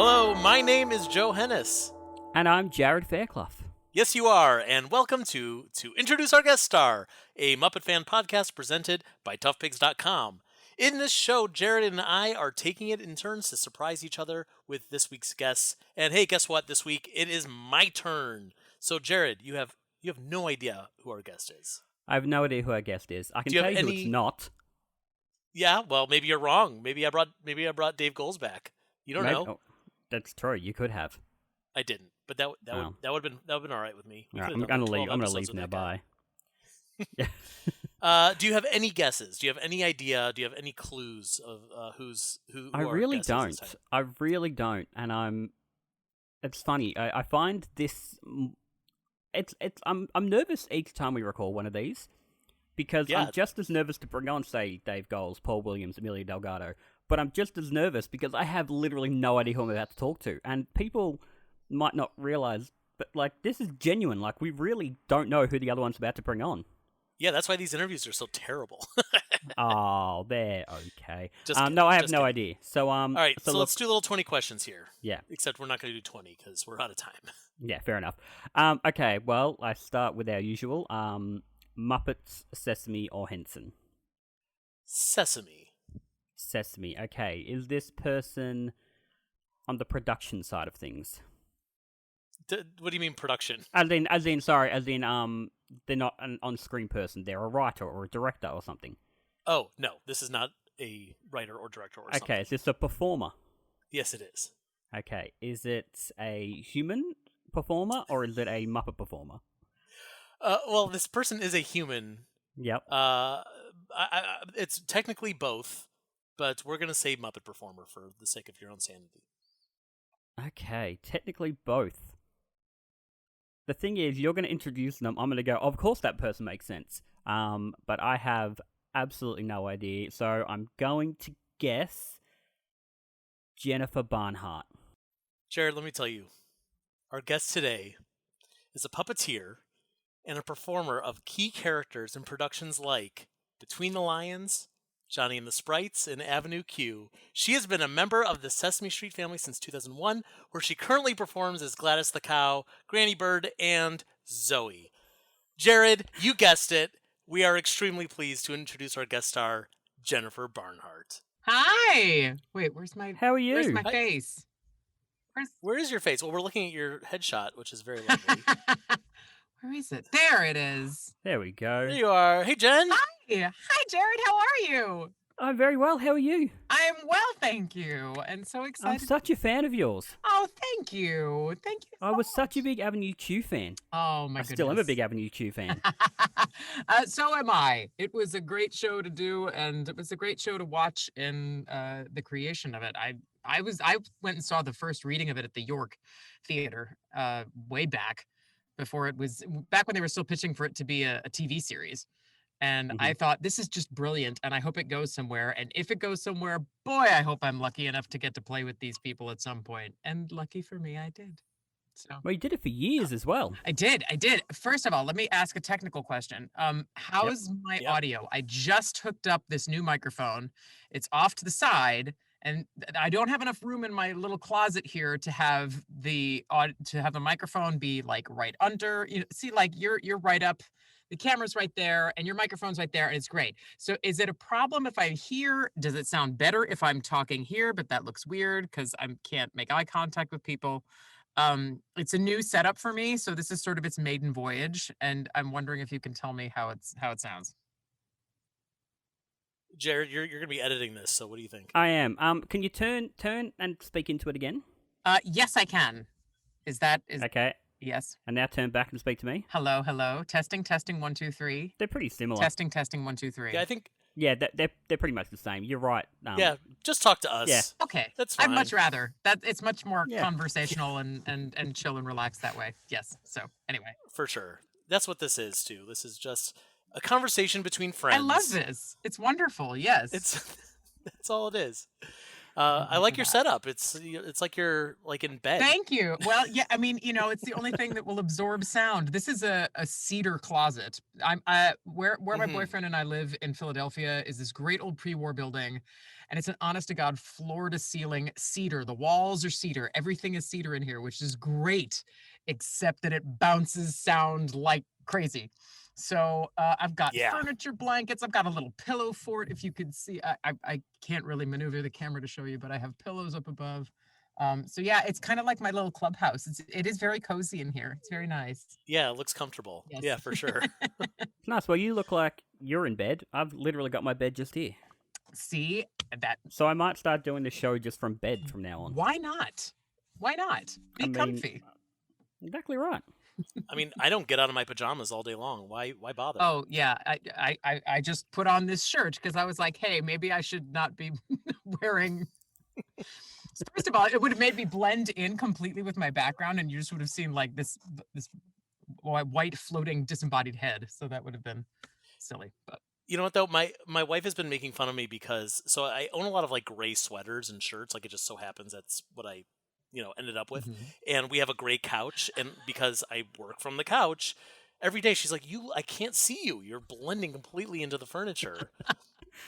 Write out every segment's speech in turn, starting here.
Hello, my name is Joe Hennis. And I'm Jarrod Fairclough. Yes, you are, and welcome to Introduce Our Guest Star, a Muppet fan podcast presented by ToughPigs.com. In this show, Jarrod and I are taking it in turns to surprise each other with this week's guests. And hey, guess what? This week it is my turn. So, Jarrod, you have no idea who our guest is. I have no idea who our guest is. I can tell you who it's not. Yeah, well, maybe you're wrong. Maybe I brought Dave Goles back. You don't know. Oh, that's true. You could have. I didn't, but that would have been all right with me. Right, I'm gonna leave. I'm gonna leave now. Bye. Do you have any guesses? Do you have any idea? Do you have any clues of who? I really don't. I really don't, and It's funny. I find this. I'm nervous each time we record one of these because I'm just as nervous to bring on, say, Dave Goles, Paul Williams, Emilio Delgado, but I'm just as nervous because I have literally no idea who I'm about to talk to, and people might not realize, but this is genuine. We really don't know who the other one's about to bring on. Yeah, that's why these interviews are so terrible. Oh, they're okay. No, I have no idea. So all right, so let's do a little 20 questions here. Yeah. Except we're not going to do 20 because we're out of time. Yeah, fair enough. Okay, well, I start with our usual. Muppets, Sesame, or Henson? Sesame. Sesame. Okay, is this person on the production side of things? What do you mean production? As in, they're not an on-screen person. They're a writer or a director or something. Oh, no, this is not a writer or director or something. Okay, is this a performer? Yes, it is. Okay, is it a human performer or is it a Muppet performer? Well, this person is a human. Yep. It's technically both, but we're going to say Muppet performer for the sake of your own sanity. Okay, technically both. The thing is, you're going to introduce them. I'm going to go, of course that person makes sense. But I have absolutely no idea. So I'm going to guess Jennifer Barnhart. Jarrod, let me tell you. Our guest today is a puppeteer and a performer of key characters in productions like Between the Lions, Johnny and the Sprites, and Avenue Q. She has been a member of the Sesame Street family since 2001, where she currently performs as Gladys the Cow, Granny Bird, and Zoe. Jarrod, you guessed it. We are extremely pleased to introduce our guest star, Jennifer Barnhart. Hi! Wait, How are you? Where's my face? Where is your face? Well, we're looking at your headshot, which is very lovely. Where is it? There it is. There we go. There you are. Hey, Jen. Hi, Jarrod. How are you? I'm very well. How are you? I am well, thank you. And so excited. I'm such a fan of yours. Oh, thank you. Thank you. I was such a big Avenue Q fan. Oh, my goodness. I still am a big Avenue Q fan. So am I. It was a great show to do, and it was a great show to watch in the creation of it. I went and saw the first reading of it at the York Theater way back when they were still pitching for it to be a TV series. And I thought, this is just brilliant, and I hope it goes somewhere. And if it goes somewhere, boy, I hope I'm lucky enough to get to play with these people at some point. And lucky for me, I did. So. Well, you did it for years as well. I did. First of all, let me ask a technical question. How is my audio? I just hooked up this new microphone. It's off to the side, and I don't have enough room in my little closet here to have the microphone be right under. You're right up. The camera's right there, and your microphone's right there, and it's great. So is it a problem if I'm here? Does it sound better if I'm talking here? But that looks weird because I can't make eye contact with people. It's a new setup for me, so this is sort of its maiden voyage, and I'm wondering if you can tell me how it sounds. Jarrod, you're going to be editing this, so what do you think? I am. Can you turn and speak into it again? Yes, I can. Is okay? Yes. And now turn back and speak to me. Hello. Testing 1 2 3. They're pretty similar. Testing 1 2 3. Yeah, I think. Yeah, they're pretty much the same. You're right. Yeah, just talk to us. Yeah. Okay. That's fine. I'd much rather. It's much more conversational and chill and relaxed that way. Yes. So anyway. For sure. That's what this is too. This is just a conversation between friends. I love this. It's wonderful. Yes. That's all it is. I like your setup. It's like you're like in bed. Thank you. Well, yeah, I mean, it's the only thing that will absorb sound. This is a cedar closet. Where my boyfriend and I live in Philadelphia is this great old pre-war building, and it's an honest to God floor to ceiling cedar. The walls are cedar. Everything is cedar in here, which is great, except that it bounces sound like crazy. So I've got furniture blankets. I've got a little pillow fort. If you could see, I can't really maneuver the camera to show you, but I have pillows up above. So yeah, it's kind of like my little clubhouse. It is very cozy in here. It's very nice. Yeah, it looks comfortable. Yes. Yeah, for sure. Nice. Well, you look like you're in bed. I've literally got my bed just here. See that? So I might start doing the show just from bed from now on. Why not? Why not? Be comfy. Exactly right. I mean, I don't get out of my pajamas all day long. Why bother? Oh yeah, I just put on this shirt because I was like, hey, maybe I should not be wearing. First of all, it would have made me blend in completely with my background, and you just would have seen like this white floating disembodied head. So that would have been silly. But you know what though, my wife has been making fun of me because I own a lot of like gray sweaters and shirts. Like it just so happens that's what I ended up with. And we have a gray couch, and because I work from the couch every day, she's like, I can't see you. You're blending completely into the furniture.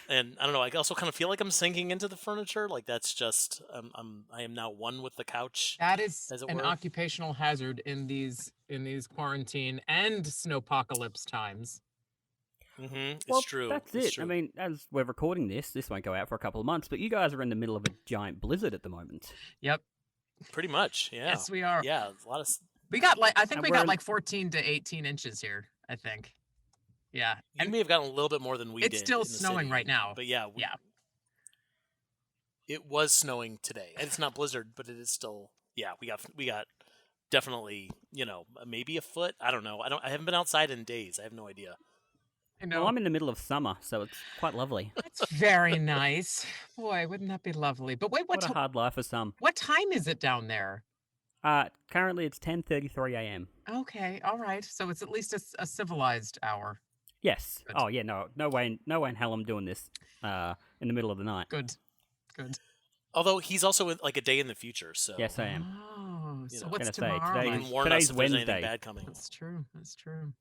And I don't know, I also kind of feel like I'm sinking into the furniture. Like that's just I am now one with the couch. That is an occupational hazard in these quarantine and snowpocalypse times. It's true. That's it's it. True. I mean, as we're recording this won't go out for a couple of months, but you guys are in the middle of a giant blizzard at the moment. Yep. Pretty much, yeah. Yes, we are. Yeah, a lot of. We got I think we got like 14 to 18 inches here. I think. Yeah, you may have gotten a little bit more than we did. It's still snowing right now, but yeah, it was snowing today, and it's not blizzard, but it is still. Yeah, we got definitely maybe a foot. I don't know. I haven't been outside in days. I have no idea. I know. Well, I'm in the middle of summer, so it's quite lovely. That's very nice. Boy, wouldn't that be lovely? But wait, what a hard life for some. What time is it down there? Currently it's 10:33 a.m. Okay, all right. So it's at least a civilized hour. Yes. Good. Oh yeah, no way in hell I'm doing this in the middle of the night. Good. Although he's also in, like a day in the future, so yes, I am. Oh, so what's tomorrow? Today's Wednesday. Bad coming. That's true.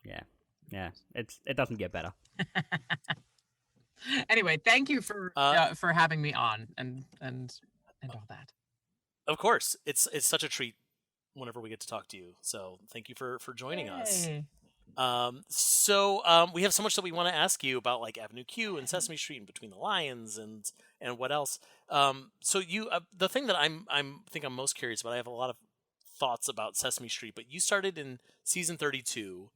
Yeah. It doesn't get better. Anyway, thank you for having me on and all that. Of course, it's such a treat whenever we get to talk to you. So thank you for joining us. We have so much that we want to ask you about, like Avenue Q and Sesame Street and Between the Lions and what else. So you the thing that I'm most curious about. I have a lot of thoughts about Sesame Street, but you started in season 32.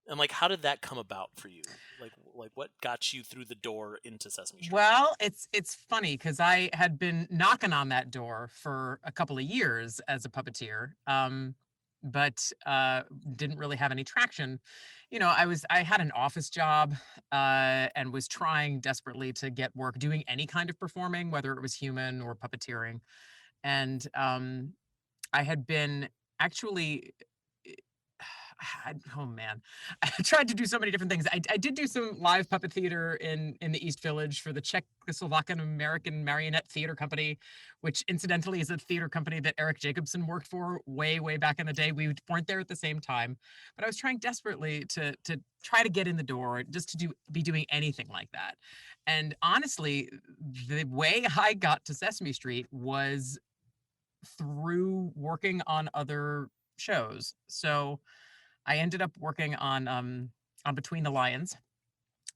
And like, how did that come about for you? Like what got you through the door into Sesame Street? Well, it's funny because I had been knocking on that door for a couple of years as a puppeteer, but didn't really have any traction. I had an office job and was trying desperately to get work doing any kind of performing, whether it was human or puppeteering. And I had been actually. Oh man, I tried to do so many different things. I did do some live puppet theater in the East Village for the Czechoslovakian American Marionette Theater Company, which incidentally is a theater company that Eric Jacobson worked for way back in the day. We weren't there at the same time, but I was trying desperately to try to get in the door, just to be doing anything like that. And honestly, the way I got to Sesame Street was through working on other shows. So I ended up working on Between the Lions.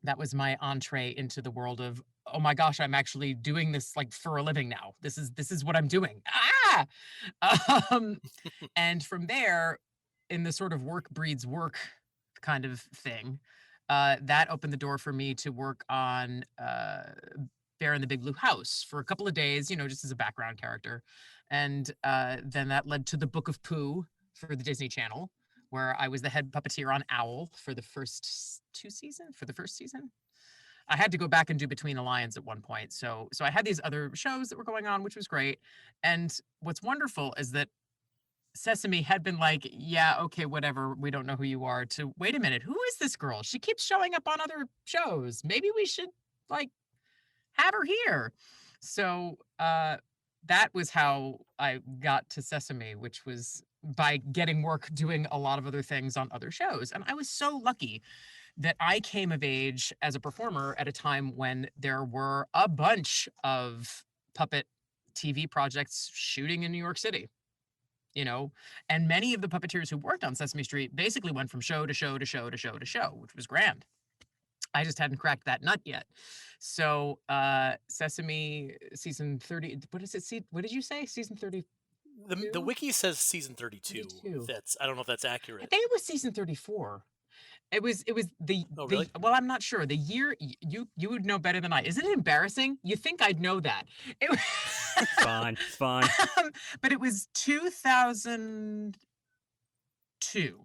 That was my entree into the world of, oh my gosh, I'm actually doing this like for a living now. This is what I'm doing. And from there, in the sort of work breeds work kind of thing, that opened the door for me to work on Bear in the Big Blue House for a couple of days, just as a background character. And then that led to the Book of Pooh for the Disney Channel, where I was the head puppeteer on Owl for the first season. I had to go back and do Between the Lions at one point. So I had these other shows that were going on, which was great. And what's wonderful is that Sesame had been like, yeah, okay, whatever. We don't know who you are, to wait a minute. Who is this girl? She keeps showing up on other shows. Maybe we should like have her here. So that was how I got to Sesame, which was by getting work doing a lot of other things on other shows. And I was so lucky that I came of age as a performer at a time when there were a bunch of puppet TV projects shooting in New York City, and many of the puppeteers who worked on Sesame Street basically went from show to show to show to show to show, which was grand. I just hadn't cracked that nut yet. So Sesame season 30, what is it? What did you say? Season 30? The wiki says season 32. I don't know if that's accurate. I think it was season 34. It was the, oh, really? Well, I'm not sure. The year, you would know better than I. Isn't it embarrassing? You think I'd know that. Fine. But it was 2002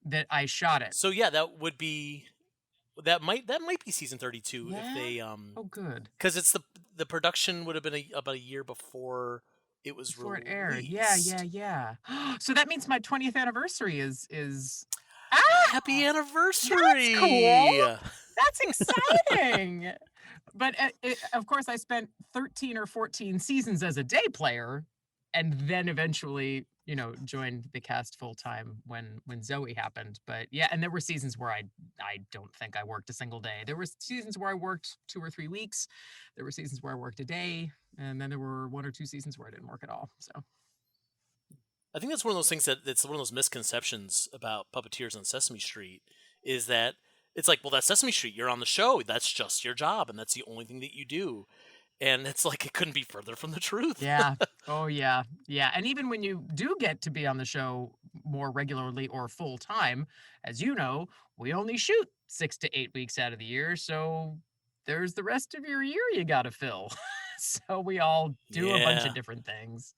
that I shot it. So yeah, that might be season 32 if they Oh, good. Because it's the production would have been about a year before it was before released. It aired. Yeah. So that means my 20th anniversary is happy anniversary. That's cool. That's exciting. But of course, I spent 13 or 14 seasons as a day player, and then eventually, joined the cast full time when Zoe happened. But yeah, and there were seasons where I don't think I worked a single day. There were seasons where I worked 2 or 3 weeks. There were seasons where I worked a day, and then there were 1 or 2 seasons where I didn't work at all. So I think that's one of those things that's one of those misconceptions about puppeteers on Sesame Street is that it's like, well, that's Sesame Street. You're on the show. That's just your job, and that's the only thing that you do. And it's like it couldn't be further from the truth. Yeah. Oh, yeah. Yeah. And even when you do get to be on the show more regularly or full time, as you know, we only shoot 6 to 8 weeks out of the year. So there's the rest of your year you got to fill. So we all do a bunch of different things.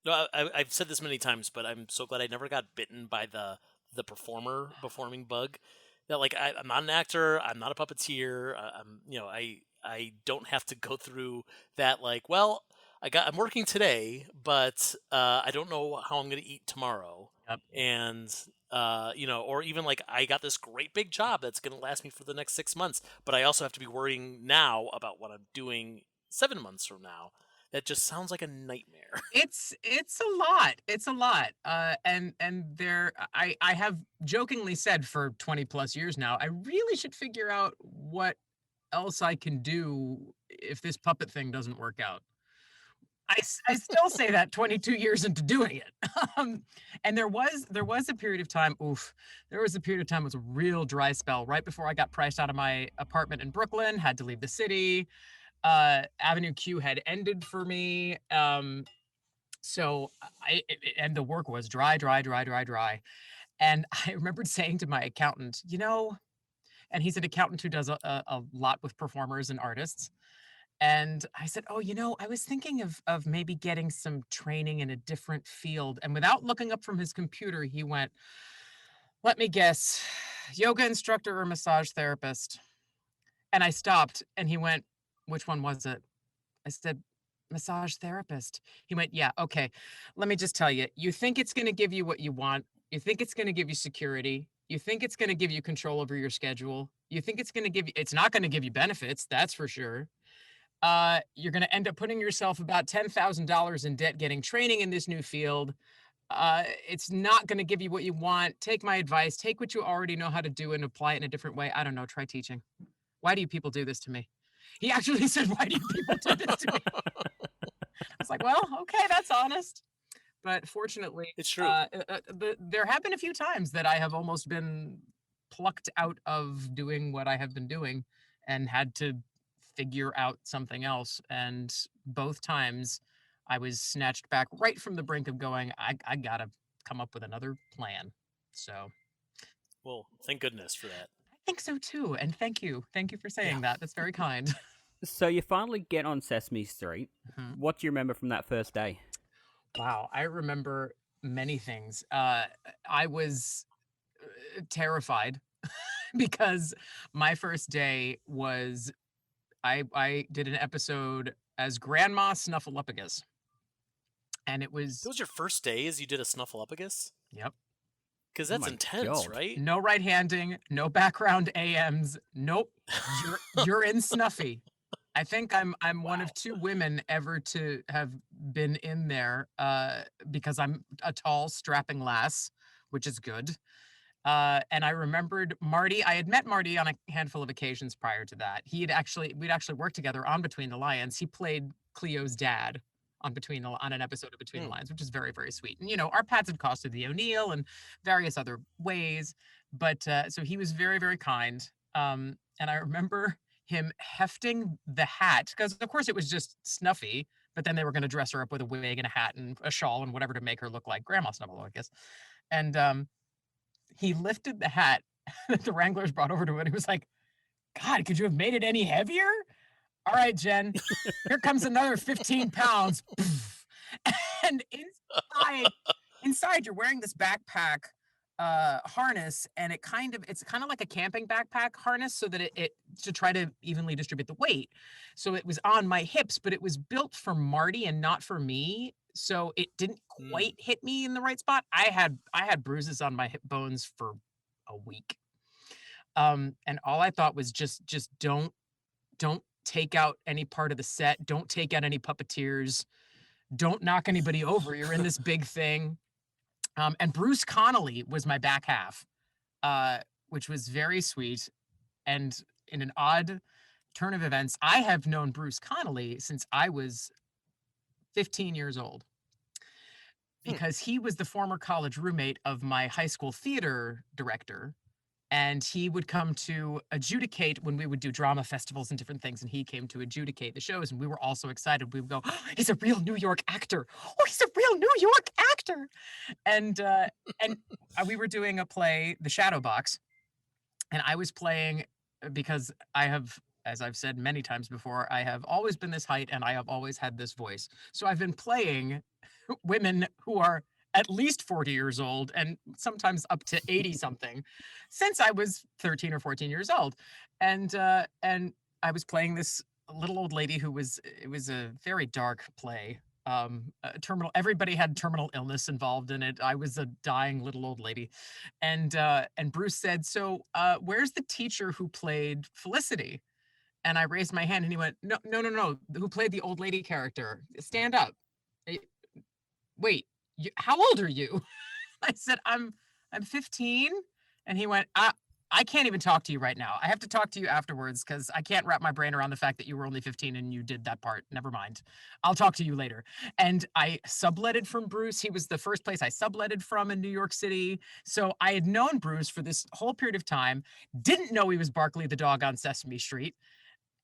No, I've said this many times, but I'm so glad I never got bitten by the performing bug. That like I'm not an actor, I'm not a puppeteer. I don't have to go through that. Like, well, I'm working today, but I don't know how I'm going to eat tomorrow. Yep. And or even like I got this great big job that's going to last me for the next 6 months, but I also have to be worrying now about what I'm doing 7 months from now. That just sounds like a nightmare. It's a lot. It's a lot. And there, I have jokingly said for 20 plus years now, I really should figure out what else I can do if this puppet thing doesn't work out. I still say that 22 years into doing it. And there was a period of time, there was a period of time, it was a real dry spell right before I got priced out of my apartment in Brooklyn, had to leave the city. Avenue Q had ended for me. So and the work was dry. And I remembered saying to my accountant, and he's an accountant who does a lot with performers and artists. And I said, I was thinking of maybe getting some training in a different field. And without looking up from his computer, he went, let me guess, yoga instructor or massage therapist. And I stopped and he went, which one was it? I said, massage therapist. He went, yeah, okay. Let me just tell you, you think it's going to give you what you want. You think it's going to give you security. You think it's going to give you control over your schedule. You think it's going to give you, it's not going to give you benefits. That's for sure. You're going to end up putting yourself about $10,000 in debt getting training in this new field. It's not going to give you what you want. Take my advice. Take what you already know how to do and apply it in a different way. I don't know. Try teaching. Why do you people do this to me? He actually said, why do you people do this to me? I was like, well, okay, that's honest. But fortunately, it's true. There have been a few times that I have almost been plucked out of doing what I have been doing and had to figure out something else. And both times I was snatched back right from the brink of going, I got to come up with another plan. So. Well, thank goodness for that. I think so too. And thank you. Thank you for saying that. That's very kind. So you finally get on Sesame Street. Mm-hmm. What do you remember from that first day? Wow, I remember many things. I was terrified because my first day was I did an episode as Grandma Snuffleupagus. And it was... That was your first day as you did a Snuffleupagus? Yep. Because that's intense, right? No right-handing, no background AMs. Nope. You're in Snuffy. I think I'm one of two women ever to have been in there because I'm a tall, strapping lass, which is good. And I remembered Marty. I had met Marty on a handful of occasions prior to that. We'd actually worked together on Between the Lions. He played Cleo's dad on an episode of Between the Lions, which is very, very sweet. And our paths had crossed through the O'Neill and various other ways. But so he was very, very kind. And I remember him hefting the hat because, of course, it was just Snuffy. But then they were going to dress her up with a wig and a hat and a shawl and whatever to make her look like Grandma Snubble, I guess. And he lifted the hat that the Wranglers brought over to him. And he was like, God, could you have made it any heavier? All right, Jen, here comes another 15 pounds. And inside you're wearing this backpack harness, and it's kind of like a camping backpack harness so that it to try to evenly distribute the weight. So it was on my hips, but it was built for Marty and not for me. So it didn't quite hit me in the right spot. I had bruises on my hip bones for a week. And all I thought was just don't take out any part of the set. Don't take out any puppeteers. Don't knock anybody over. You're in this big thing. And Bruce Connolly was my back half, which was very sweet. And in an odd turn of events, I have known Bruce Connolly since I was 15 years old, because he was the former college roommate of my high school theater director. And he would come to adjudicate when we would do drama festivals and different things. And he came to adjudicate the shows. And we were all so excited. We would go, oh, he's a real New York actor. Oh, he's a real New York actor. And we were doing a play, The Shadow Box. And I was playing, because I have, as I've said many times before, I have always been this height and I have always had this voice. So I've been playing women who are at least 40 years old and sometimes up to 80 something since I was 13 or 14 years old. And I was playing this little old lady it was a very dark play. Everybody had terminal illness involved in it. I was a dying little old lady. And Bruce said, so where's the teacher who played Felicity? And I raised my hand and he went, no, who played the old lady character? Stand up. Wait, how old are you? I said, I'm 15. And he went, I can't even talk to you right now. I have to talk to you afterwards because I can't wrap my brain around the fact that you were only 15 and you did that part. Never mind. I'll talk to you later. And I subletted from Bruce. He was the first place I subletted from in New York City. So I had known Bruce for this whole period of time, didn't know he was Barkley the dog on Sesame Street.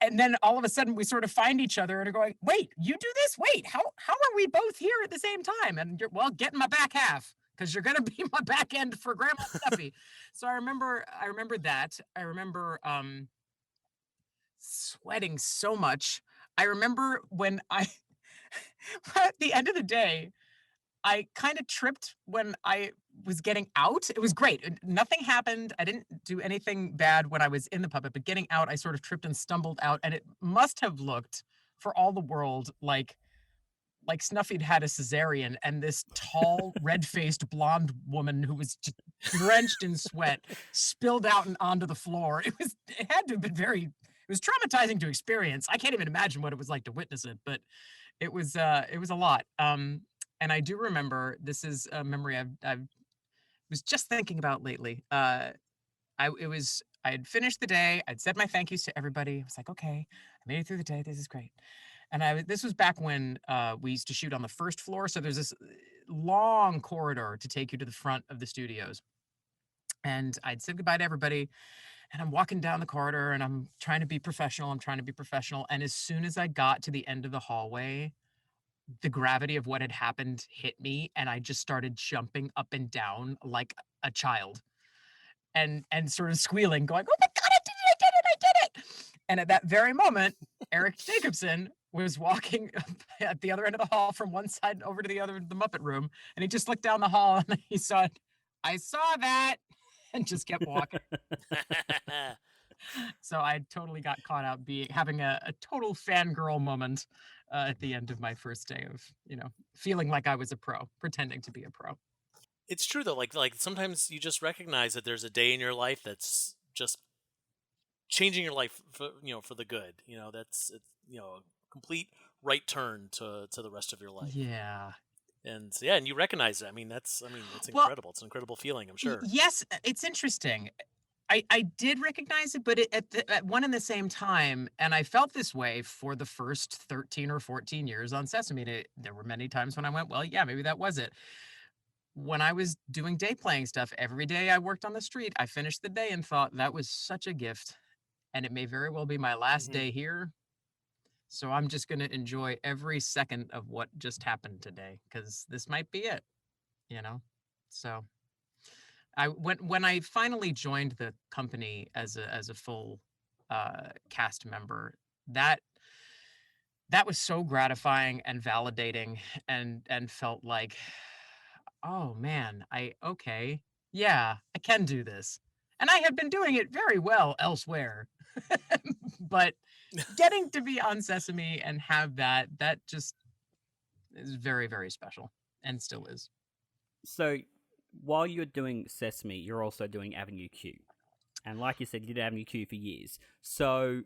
And then all of a sudden we sort of find each other and are going, wait, you do this? Wait, how are we both here at the same time? And you're, well, get in my back half because you're going to be my back end for Grandma Snuffy. So I remember that. I remember sweating so much. I remember when at the end of the day, I kind of tripped when I was getting out. It was great. Nothing happened. I didn't do anything bad when I was in the puppet, but getting out, I sort of tripped and stumbled out. And it must have looked for all the world like Snuffy'd had a cesarean and this tall, red-faced blonde woman who was just drenched in sweat spilled out and onto the floor. It had to have been it was traumatizing to experience. I can't even imagine what it was like to witness it, but it was a lot. And I do remember, this is a memory I was just thinking about lately. I had finished the day. I'd said my thank yous to everybody. I was like, okay, I made it through the day. This is great. And this was back when we used to shoot on the first floor. So there's this long corridor to take you to the front of the studios. And I'd said goodbye to everybody. And I'm walking down the corridor and I'm trying to be professional. And as soon as I got to the end of the hallway, the gravity of what had happened hit me, and I just started jumping up and down like a child and sort of squealing, going, oh my God, I did it. And at that very moment, Eric Jacobson was walking at the other end of the hall from one side over to the other, the Muppet room. And he just looked down the hall and he saw it. I saw that, and just kept walking. So I totally got caught out having a total fangirl moment at the end of my first day of, feeling like I was a pro, pretending to be a pro. It's true though. Like sometimes you just recognize that there's a day in your life that's just changing your life for the good. That's a complete right turn to the rest of your life. Yeah. And and you recognize it. It's incredible. It's an incredible feeling, I'm sure. Yes, it's interesting. I did recognize it, but at one and the same time, and I felt this way for the first 13 or 14 years on Sesame. There were many times when I went, well, yeah, maybe that was it. When I was doing day playing stuff, every day I worked on the street, I finished the day and thought that was such a gift. And it may very well be my last day here. So I'm just going to enjoy every second of what just happened today, because this might be it, So when I finally joined the company as a full cast member, that was so gratifying and validating, and felt like, oh man, yeah, I can do this. And I have been doing it very well elsewhere. But getting to be on Sesame and have that just is very, very special, and still is. So while you're doing Sesame, you're also doing Avenue Q. And like you said, you did Avenue Q for years. So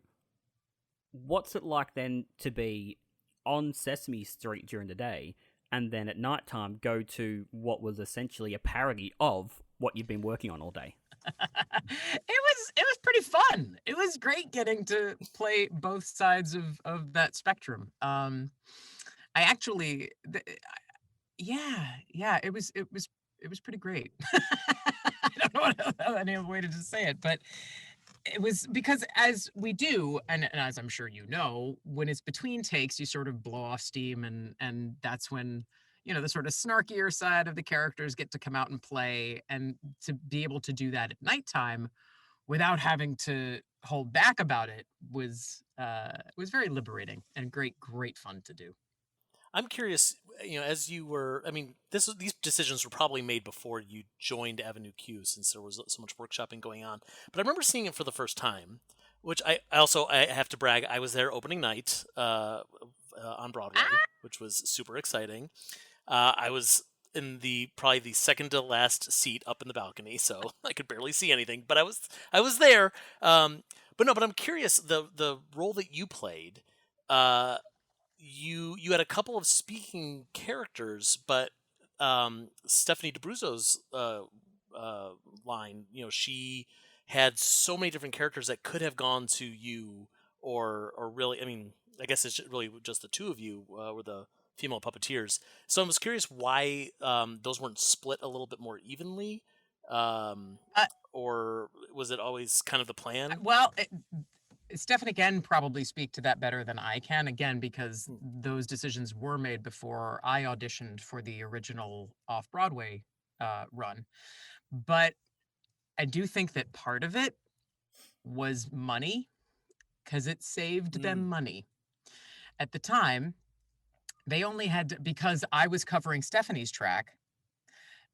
what's it like then to be on Sesame Street during the day and then at nighttime go to what was essentially a parody of what you've been working on all day? It was pretty fun. It was great getting to play both sides of that spectrum. I actually, it was pretty great. I don't know any other way to just say it, but it was because, as we do, and as I'm sure you know, when it's between takes, you sort of blow off steam, and that's when the sort of snarkier side of the characters get to come out and play, and to be able to do that at nighttime without having to hold back about it was very liberating and great fun to do. I'm curious, as you were, these decisions were probably made before you joined Avenue Q, since there was so much workshopping going on. But I remember seeing it for the first time, which I have to brag, I was there opening night on Broadway, which was super exciting. I was in probably the second to last seat up in the balcony, so I could barely see anything, but I was there. But I'm curious, the role that you played, you had a couple of speaking characters, but Stephanie D'Abruzzo's line, she had so many different characters that could have gone to you, or really, I guess it's really just the two of you were the female puppeteers. So I was curious why those weren't split a little bit more evenly, or was it always kind of the plan? Well, Stephanie can probably speak to that better than I can, again, because those decisions were made before I auditioned for the original off-Broadway run. But I do think that part of it was money, because it saved them money. At the time, they only had because I was covering Stephanie's track,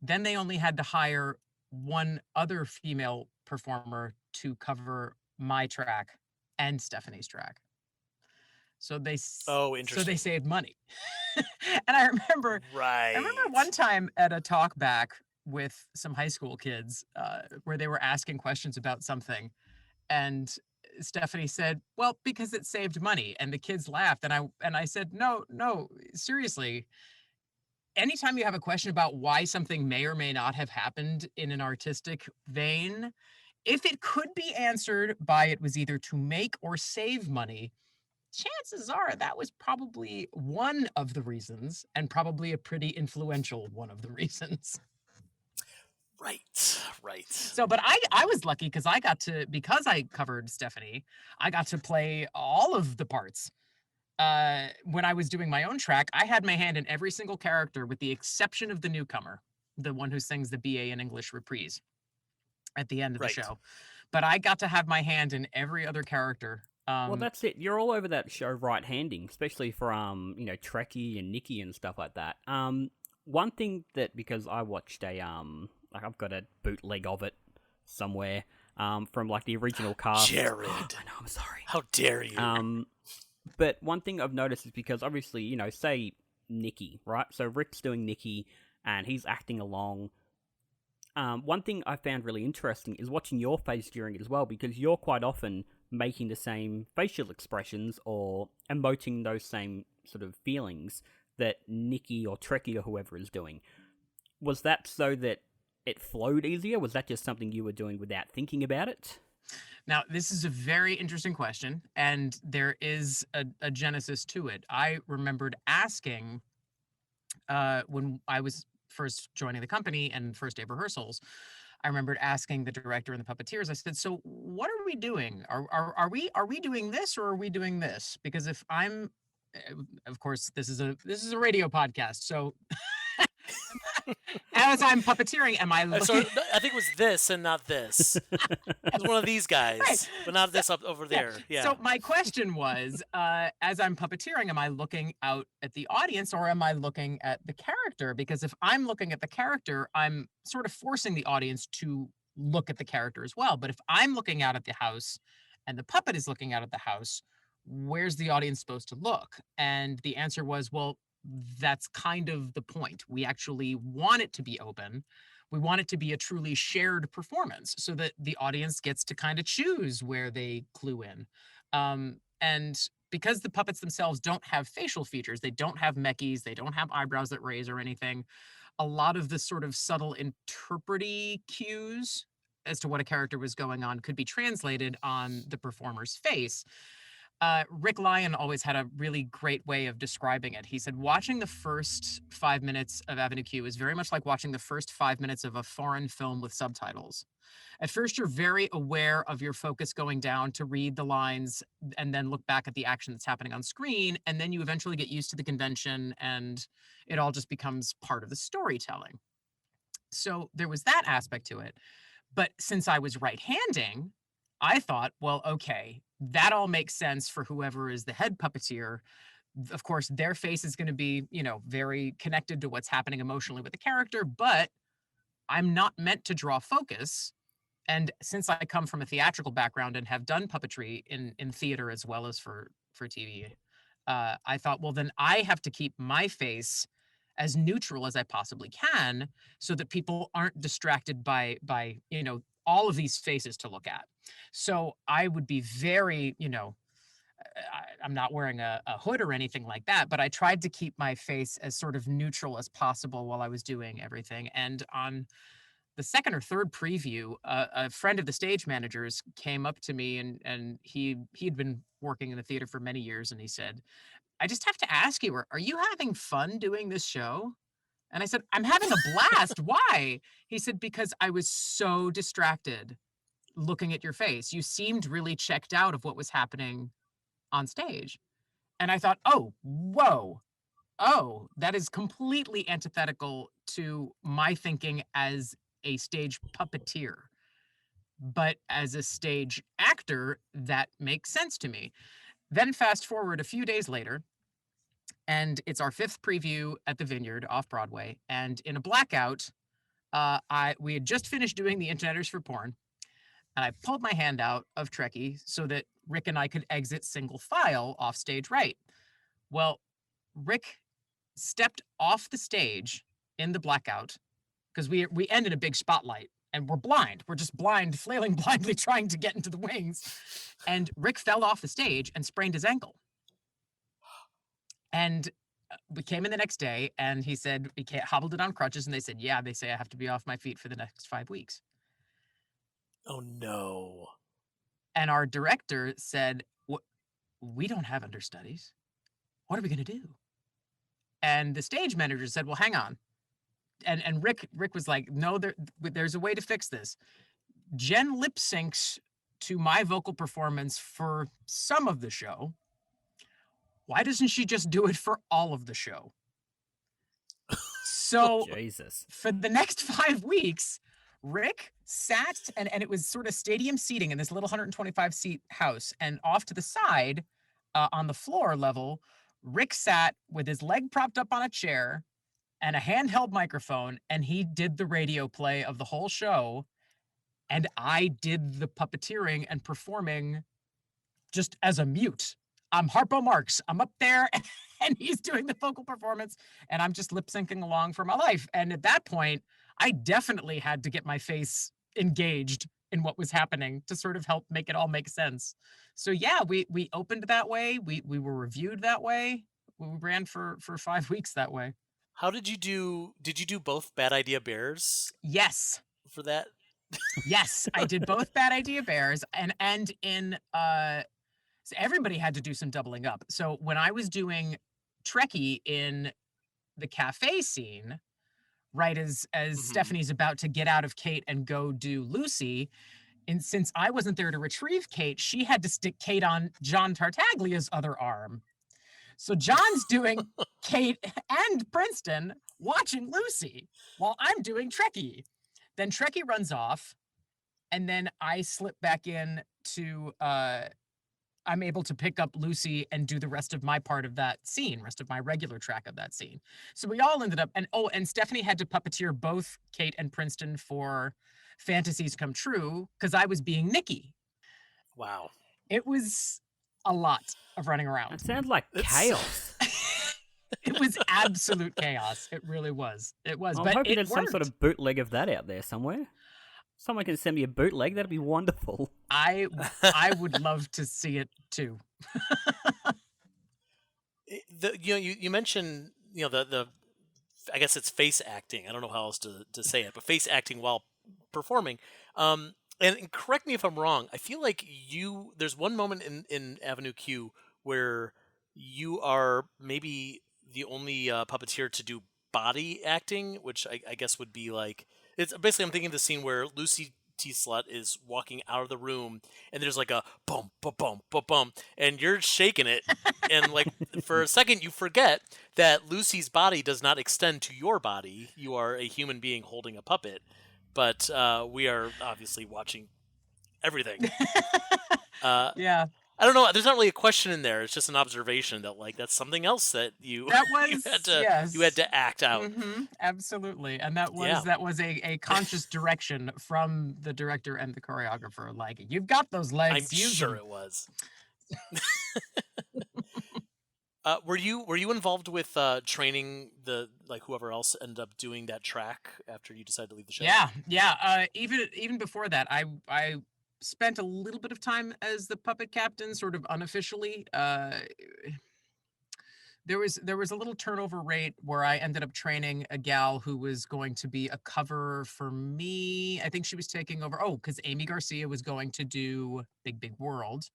then they only had to hire one other female performer to cover my track and Stephanie's track. So they saved money. And I remember one time at a talk back with some high school kids where they were asking questions about something, and Stephanie said, well, because it saved money, and the kids laughed, and I said, no, seriously, anytime you have a question about why something may or may not have happened in an artistic vein, if it could be answered by it was either to make or save money, chances are that was probably one of the reasons, and probably a pretty influential one of the reasons. Right. So, but I was lucky because I covered Stephanie, I got to play all of the parts. When I was doing my own track, I had my hand in every single character with the exception of the newcomer, the one who sings the BA in English reprise at the end of the show. But I got to have my hand in every other character. Well, that's it. You're all over that show right-handing, especially for Trekkie and Nikki and stuff like that. One thing that, because I watched I've got a bootleg of it somewhere from the original cast. Jarrod. I know, I'm sorry. How dare you? But one thing I've noticed is because obviously, say Nikki, right? So Rick's doing Nikki and he's acting along. One thing I found really interesting is watching your face during it as well, because you're quite often making the same facial expressions or emoting those same sort of feelings that Nikki or Trekkie or whoever is doing. Was that so that it flowed easier? Was that just something you were doing without thinking about it? Now, this is a very interesting question, and there is a genesis to it. I remembered asking when I was first joining the company and first day of rehearsals, I remembered asking the director and the puppeteers, I said, so what are we doing? Are we doing this or are we doing this? Because if I'm, of course, this is a radio podcast, so as I'm puppeteering, am I looking? So I think it was this and not this. It was one of these guys, right. But not this up over there. Yeah. So my question was, as I'm puppeteering, am I looking out at the audience or am I looking at the character? Because if I'm looking at the character, I'm sort of forcing the audience to look at the character as well. But if I'm looking out at the house and the puppet is looking out at the house, where's the audience supposed to look? And the answer was, well, that's kind of the point. We actually want it to be open. We want it to be a truly shared performance so that the audience gets to kind of choose where they clue in. And because the puppets themselves don't have facial features, they don't have meckies, they don't have eyebrows that raise or anything, a lot of the sort of subtle interprety cues as to what a character was going on could be translated on the performer's face. Rick Lyon always had a really great way of describing it. He said, watching the first 5 minutes of Avenue Q is very much like watching the first 5 minutes of a foreign film with subtitles. At first, you're very aware of your focus going down to read the lines and then look back at the action that's happening on screen. And then you eventually get used to the convention and it all just becomes part of the storytelling. So there was that aspect to it. But since I was right-handing, I thought, well, okay, that all makes sense for whoever is the head puppeteer. Of course, their face is going to be, very connected to what's happening emotionally with the character, but I'm not meant to draw focus. And since I come from a theatrical background and have done puppetry in theater as well as for TV, I thought, well, then I have to keep my face as neutral as I possibly can so that people aren't distracted by all of these faces to look at. So I would be very, I'm not wearing a hood or anything like that, but I tried to keep my face as sort of neutral as possible while I was doing everything. And on the second or third preview, a friend of the stage managers came up to me and he'd been working in the theater for many years. And he said, I just have to ask you, are you having fun doing this show? And I said, I'm having a blast. Why? He said, because I was so distracted looking at your face. You seemed really checked out of what was happening on stage. And I thought, oh, whoa. Oh, that is completely antithetical to my thinking as a stage puppeteer. But as a stage actor, that makes sense to me. Then fast forward a few days later, and it's our fifth preview at the Vineyard off Broadway. And in a blackout, we had just finished doing the Interneters for Porn. And I pulled my hand out of Trekkie so that Rick and I could exit single file off stage right. Well, Rick stepped off the stage in the blackout because we end in a big spotlight and we're blind. We're just blind, flailing blindly, trying to get into the wings. And Rick fell off the stage and sprained his ankle. And we came in the next day and he said, he hobbled it on crutches. And they said, yeah, they say I have to be off my feet for the next 5 weeks. Oh, no. And our director said, we don't have understudies. What are we going to do? And the stage manager said, well, hang on. And Rick was like, no, there's a way to fix this. Jen lip syncs to my vocal performance for some of the show. Why doesn't she just do it for all of the show? So Jesus. For the next 5 weeks, Rick sat, and it was sort of stadium seating in this little 125 seat house. And off to the side, on the floor level, Rick sat with his leg propped up on a chair and a handheld microphone, and he did the radio play of the whole show. And I did the puppeteering and performing just as a mute. I'm Harpo Marx. I'm up there and he's doing the vocal performance and I'm just lip syncing along for my life. And at that point, I definitely had to get my face engaged in what was happening to sort of help make it all make sense. So yeah, we opened that way. We were reviewed that way. We ran for 5 weeks that way. How did you do? Did you do both Bad Idea Bears? Yes. For that? Yes, I did both Bad Idea Bears and in so everybody had to do some doubling up. So when I was doing Trekkie in the cafe scene, right as Stephanie's about to get out of Kate and go do Lucy, and since I wasn't there to retrieve Kate, she had to stick Kate on John Tartaglia's other arm. So John's doing Kate and Princeton watching Lucy while I'm doing Trekkie. Then Trekkie runs off, and then I slip back in to I'm able to pick up Lucy and do the rest of my part of that scene, rest of my regular track of that scene. So we all ended up, and Stephanie had to puppeteer both Kate and Princeton for Fantasies Come True because I was being Nikki. Wow. It was a lot of running around. It sounds like chaos. It was absolute chaos. It really was. It was. I'm but hoping it there's worked. some sort of bootleg of that out there somewhere. Someone can send me a bootleg. That'd be wonderful. I would love to see it too. You mentioned the I guess it's face acting. I don't know how else to say it, but face acting while performing. And correct me if I'm wrong. I feel like there's one moment in Avenue Q where you are maybe the only puppeteer to do body acting, which I guess would be like, it's basically, I'm thinking of the scene where Lucy T. Slut is walking out of the room and there's like a boom, boom, boom, boom, boom, and you're shaking it. And like for a second you forget that Lucy's body does not extend to your body. You are a human being holding a puppet. But we are obviously watching everything. Yeah. I don't know. There's not really a question in there. It's just an observation that like that's something else that you had to act out. Mm-hmm, absolutely, and that was a conscious direction from the director and the choreographer. Like, you've got those legs. I'm sure it was. Were you involved with training whoever else ended up doing that track after you decided to leave the show? Yeah. Even before that, I spent a little bit of time as the puppet captain, sort of unofficially. There was a little turnover rate where I ended up training a gal who was going to be a cover for me. I think she was taking over. Oh, because Amy Garcia was going to do Big Big World.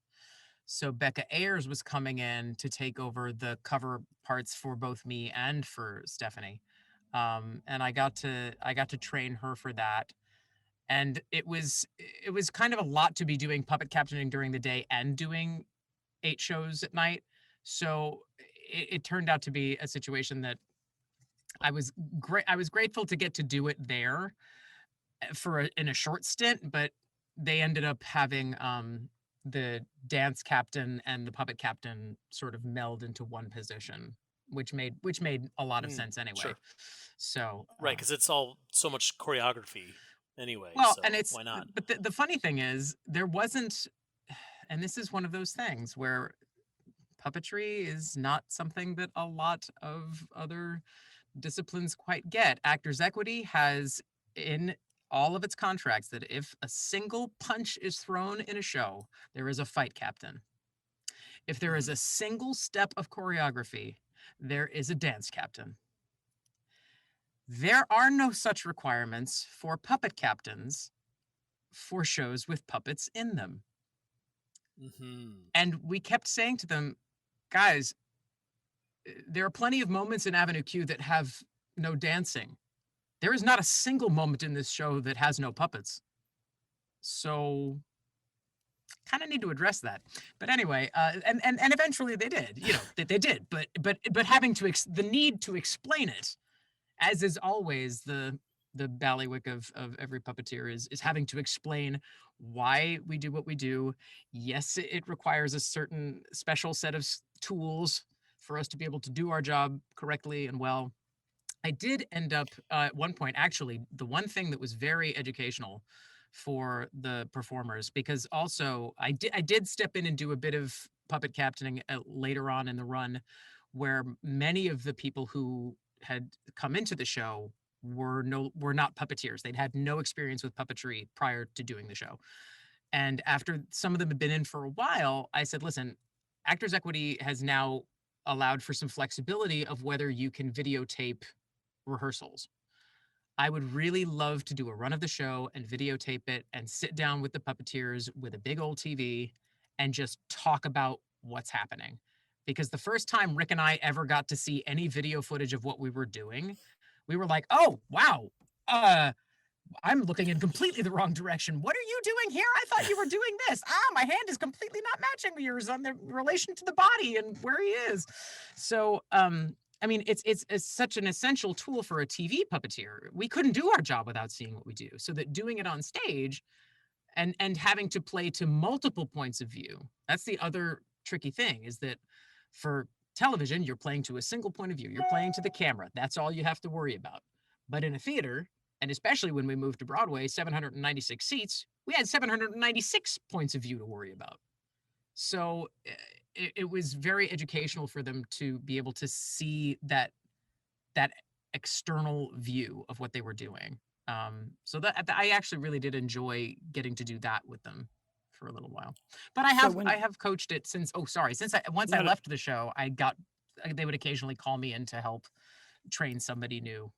So Becca Ayers was coming in to take over the cover parts for both me and for Stephanie. And I got to train her for that. And it was kind of a lot to be doing puppet captaining during the day and doing 8 shows at night. So it turned out to be a situation that I was grateful to get to do it there in a short stint, but they ended up having the dance captain and the puppet captain sort of meld into one position, which made a lot of sense anyway. Sure. So right, because it's all so much choreography anyway. Well, so and it's why not? But the funny thing is, there wasn't, and this is one of those things where puppetry is not something that a lot of other disciplines quite get. Actors Equity has in all of its contracts that if a single punch is thrown in a show, there is a fight captain. If there is a single step of choreography, there is a dance captain. There are no such requirements for puppet captains for shows with puppets in them. Mm-hmm. And we kept saying to them, guys, there are plenty of moments in Avenue Q that have no dancing. There is not a single moment in this show that has no puppets. So kind of need to address that. But anyway, and eventually they did, they did, but having the need to explain it, as is always the ballywick of every puppeteer, is having to explain why we do what we do. Yes, it requires a certain special set of tools for us to be able to do our job correctly and well. I did end up at one point, actually, the one thing that was very educational for the performers, because also I did step in and do a bit of puppet captaining later on in the run, where many of the people who had come into the show were not puppeteers. They'd had no experience with puppetry prior to doing the show. And after some of them had been in for a while, I said, listen, Actors Equity has now allowed for some flexibility of whether you can videotape rehearsals. I would really love to do a run of the show and videotape it and sit down with the puppeteers with a big old TV and just talk about what's happening. Because the first time Rick and I ever got to see any video footage of what we were doing, we were like, oh, wow, I'm looking in completely the wrong direction. What are you doing here? I thought you were doing this. My hand is completely not matching yours on the relation to the body and where he is. So, I mean, it's such an essential tool for a TV puppeteer. We couldn't do our job without seeing what we do. So that doing it on stage and having to play to multiple points of view, that's the other tricky thing, is that for television, you're playing to a single point of view. You're playing to the camera. That's all you have to worry about. But in a theater, and especially when we moved to Broadway, 796 seats, we had 796 points of view to worry about. So it was very educational for them to be able to see that external view of what they were doing. So that I actually really did enjoy getting to do that with them for a little while. But I have coached it since I left the show, they would occasionally call me in to help train somebody new,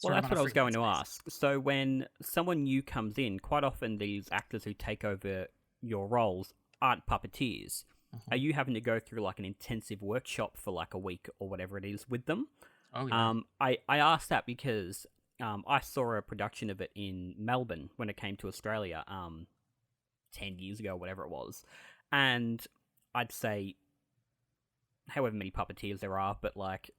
Well, that's what I was going to ask. So when someone new comes in, quite often these actors who take over your roles aren't puppeteers. Mm-hmm. Are you having to go through like an intensive workshop for like a week or whatever it is with them? Oh, yeah. I asked that because I saw a production of it in Melbourne when it came to Australia 10 years ago, whatever it was. And I'd say however many puppeteers there are, but like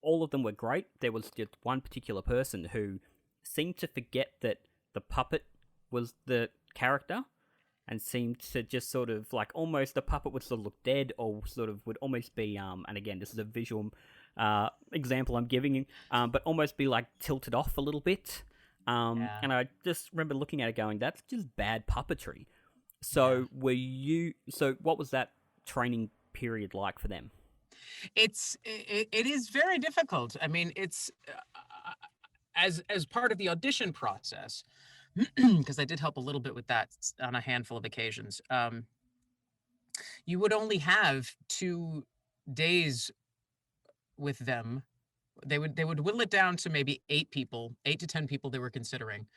all of them were great. There was just one particular person who seemed to forget that the puppet was the character and seemed to just sort of like almost the puppet would sort of look dead or sort of would almost be, and again, this is a visual example I'm giving you, but almost be like tilted off a little bit. And I just remember looking at it going, that's just bad puppetry. So what was that training period like for them? It is very difficult. I mean, it's as part of the audition process, because I did help a little bit with that on a handful of occasions. You would only have 2 days with them. They would whittle it down to maybe 8 to 10 people they were considering.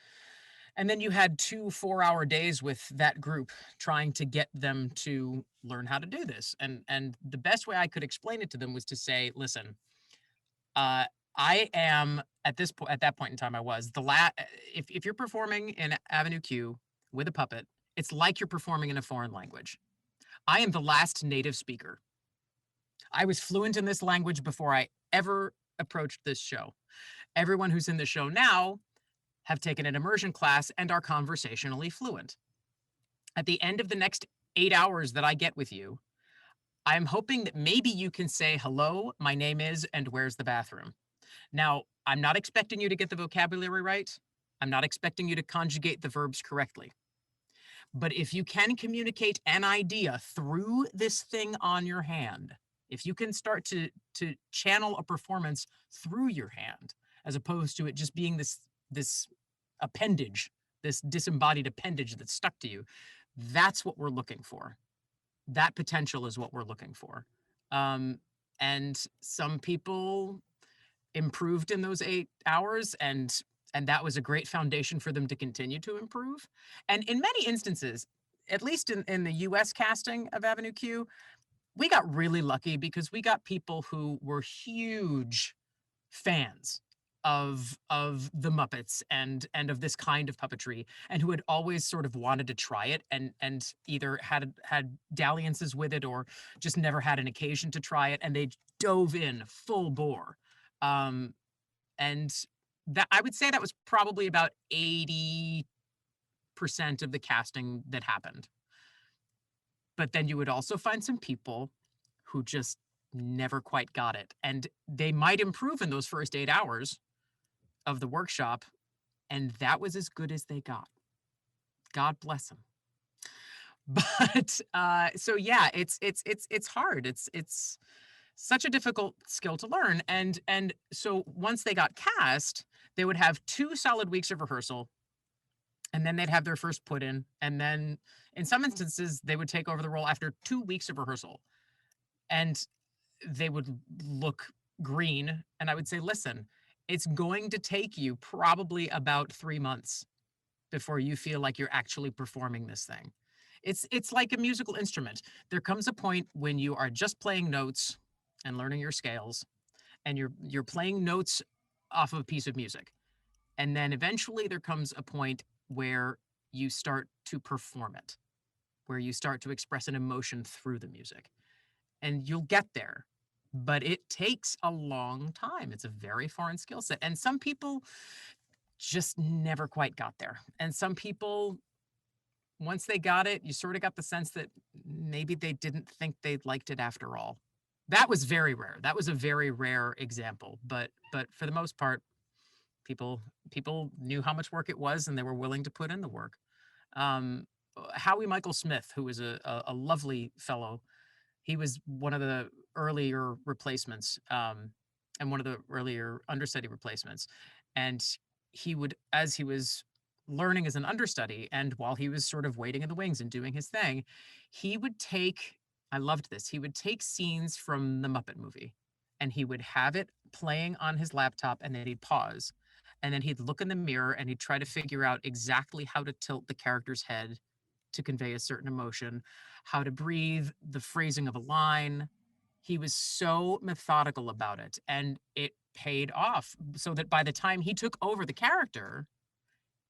And then you had 2 4-hour days with that group trying to get them to learn how to do this. And the best way I could explain it to them was to say, listen, I am at that point in time, I was if you're performing in Avenue Q with a puppet, it's like you're performing in a foreign language. I am the last native speaker. I was fluent in this language before I ever approached this show. Everyone who's in the show now have taken an immersion class and are conversationally fluent. At the end of the next 8 hours that I get with you, I'm hoping that maybe you can say, hello, my name is, and where's the bathroom? Now, I'm not expecting you to get the vocabulary right. I'm not expecting you to conjugate the verbs correctly. But if you can communicate an idea through this thing on your hand, if you can start to channel a performance through your hand, as opposed to it just being this appendage, this disembodied appendage that's stuck to you, that's what we're looking for. That potential is what we're looking for. And some people improved in those 8 hours, and that was a great foundation for them to continue to improve. And in many instances, at least in the US casting of Avenue Q, we got really lucky because we got people who were huge fans of the Muppets and of this kind of puppetry, and who had always sort of wanted to try it and either had dalliances with it or just never had an occasion to try it, and they dove in full bore. And that, I would say that was probably about 80% of the casting that happened. But then you would also find some people who just never quite got it. And they might improve in those first 8 hours of the workshop, and that was as good as they got. God bless them. But so yeah, it's hard. It's such a difficult skill to learn. And so once they got cast, they would have 2 solid weeks of rehearsal, and then they'd have their first put in, and then in some instances they would take over the role after 2 weeks of rehearsal, and they would look green, and I would say, listen, it's going to take you probably about 3 months before you feel like you're actually performing this thing. It's like a musical instrument. There comes a point when you are just playing notes and learning your scales, and you're playing notes off of a piece of music. And then eventually there comes a point where you start to perform it, where you start to express an emotion through the music. And you'll get there, but it takes a long time. It's a very foreign skill set. And some people just never quite got there. And some people, once they got it, you sort of got the sense that maybe they didn't think they liked it after all. That was very rare. That was a very rare example. But for the most part, people knew how much work it was, and they were willing to put in the work. Howie Michael Smith, who was a lovely fellow, he was one of the earlier replacements, and one of the earlier understudy replacements. And he would, as he was learning as an understudy, and while he was sort of waiting in the wings and doing his thing, he would take, I loved this, he would take scenes from the Muppet movie, and he would have it playing on his laptop, and then he'd pause, and then he'd look in the mirror, and he'd try to figure out exactly how to tilt the character's head to convey a certain emotion, how to breathe, the phrasing of a line. He was so methodical about it, and it paid off, so that by the time he took over the character,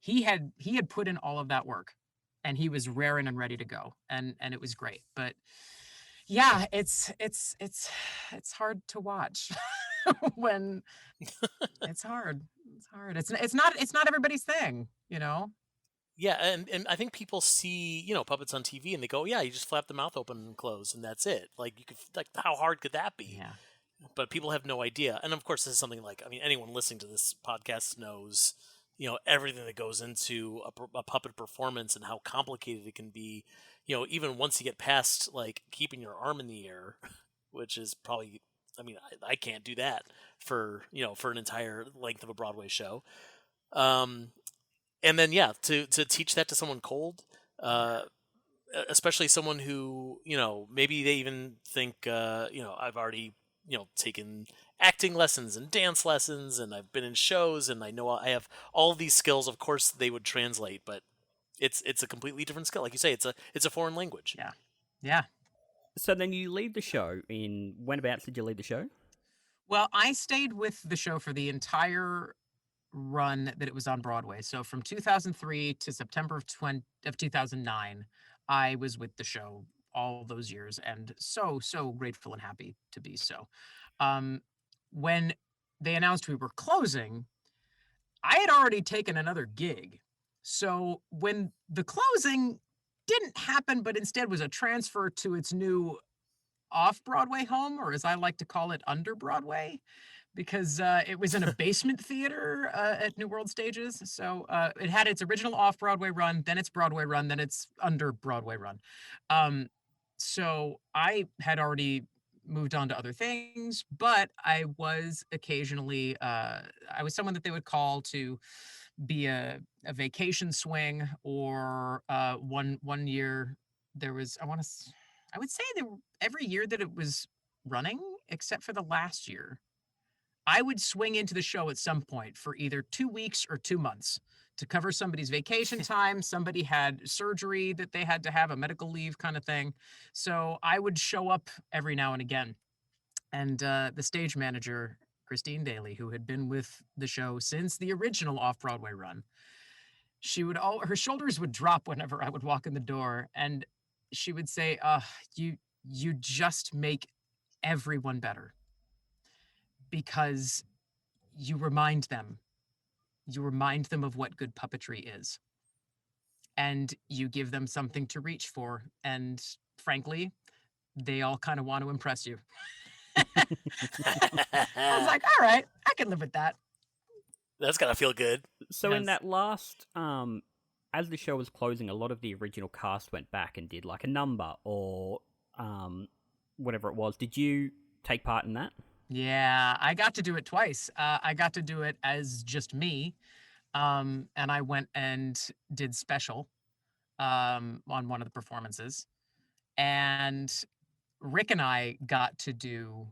he had put in all of that work, and he was raring and ready to go, and it was great. But yeah, it's hard to watch when it's hard. It's not everybody's thing, you know. Yeah, and I think people see, puppets on TV and they go, yeah, you just flap the mouth open and close and that's it. Like, you could, like, how hard could that be? Yeah. But people have no idea. And of course, this is something like, I mean, anyone listening to this podcast knows, everything that goes into a puppet performance and how complicated it can be. Even once you get past, like, keeping your arm in the air, which is probably, I mean, I can't do that for an entire length of a Broadway show. And then, yeah, to teach that to someone cold, especially someone who, maybe they even think, I've already, taken acting lessons and dance lessons, and I've been in shows, and I know I have all these skills. Of course, they would translate, but it's a completely different skill. Like you say, it's a foreign language. Yeah, yeah. So then you leave the show. Whenabouts did you leave the show? Well, I stayed with the show for the entire run that it was on Broadway. So from 2003 to September of 2009, I was with the show all those years, and so grateful and happy to be so. When they announced we were closing, I had already taken another gig. So when the closing didn't happen, but instead was a transfer to its new off-Broadway home, or as I like to call it, under Broadway, because it was in a basement theater at New World Stages. So it had its original off-Broadway run, then its Broadway run, then its under-Broadway run. So I had already moved on to other things, but I was occasionally, I was someone that they would call to be a vacation swing, or one year there was, I would say that every year that it was running, except for the last year, I would swing into the show at some point for either 2 weeks or 2 months to cover somebody's vacation time. Somebody had surgery that they had to have, a medical leave kind of thing. So I would show up every now and again. And the stage manager, Christine Daly, who had been with the show since the original off-Broadway run, her shoulders would drop whenever I would walk in the door, and she would say, you just make everyone better, because you remind them of what good puppetry is, and you give them something to reach for, and frankly, they all kind of want to impress you. I was like, all right, I can live with that. That's gotta feel good. So in that last, as the show was closing, a lot of the original cast went back and did like a number or whatever it was. Did you take part in that? Yeah, I got to do it twice. I got to do it as just me, and I went and did special on one of the performances, and Rick and I got to do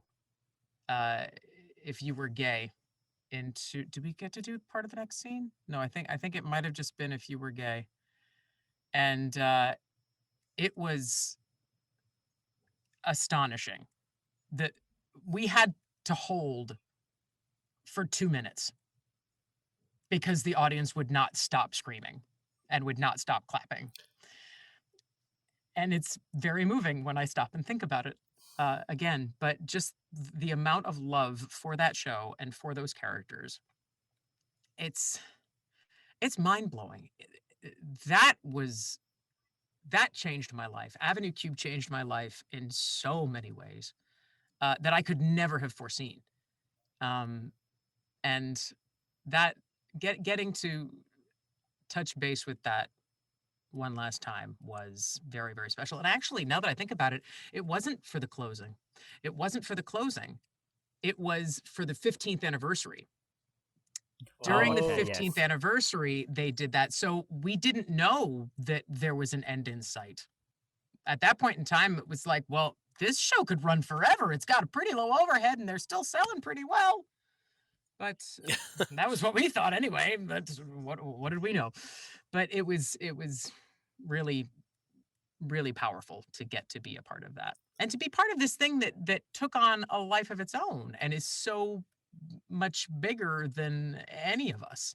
uh, If You Were Gay. Into Did we get to do part of the next scene? No, I think it might have just been If You Were Gay, and it was astonishing that we had to hold for 2 minutes because the audience would not stop screaming and would not stop clapping. And it's very moving when I stop and think about it again. But just the amount of love for that show and for those characters, it's mind blowing. That was that changed my life. Avenue Q changed my life in so many ways that I could never have foreseen. And that getting to touch base with that one last time was very, very special. And actually, now that I think about it, it wasn't for the closing. It wasn't for the closing. It was for the 15th anniversary. During the 15th anniversary, they did that. So we didn't know that there was an end in sight. At that point in time, it was like, well, this show could run forever. It's got a pretty low overhead and they're still selling pretty well. But that was what we thought anyway. That's what did we know? But it was really, really powerful to get to be a part of that and to be part of this thing that took on a life of its own and is so much bigger than any of us,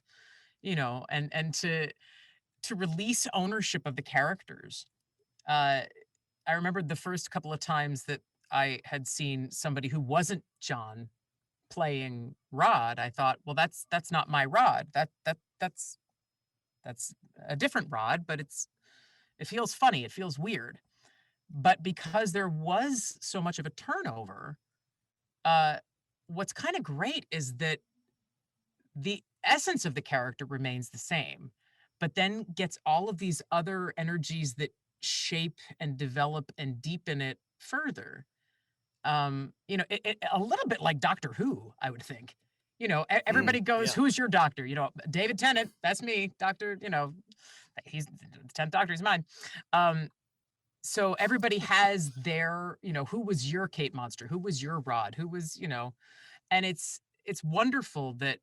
and to release ownership of the characters. I remember the first couple of times that I had seen somebody who wasn't John playing Rod, I thought, well, that's not my Rod. That's a different Rod, but it feels funny. It feels weird. But because there was so much of a turnover, what's kind of great is that the essence of the character remains the same, but then gets all of these other energies that shape and develop and deepen it further. A little bit like Doctor Who, I would think. Everybody goes, who's your doctor? David Tennant, that's me. Doctor, he's the 10th Doctor, he's mine. So everybody has their, who was your Kate Monster? Who was your Rod? Who was, and it's wonderful that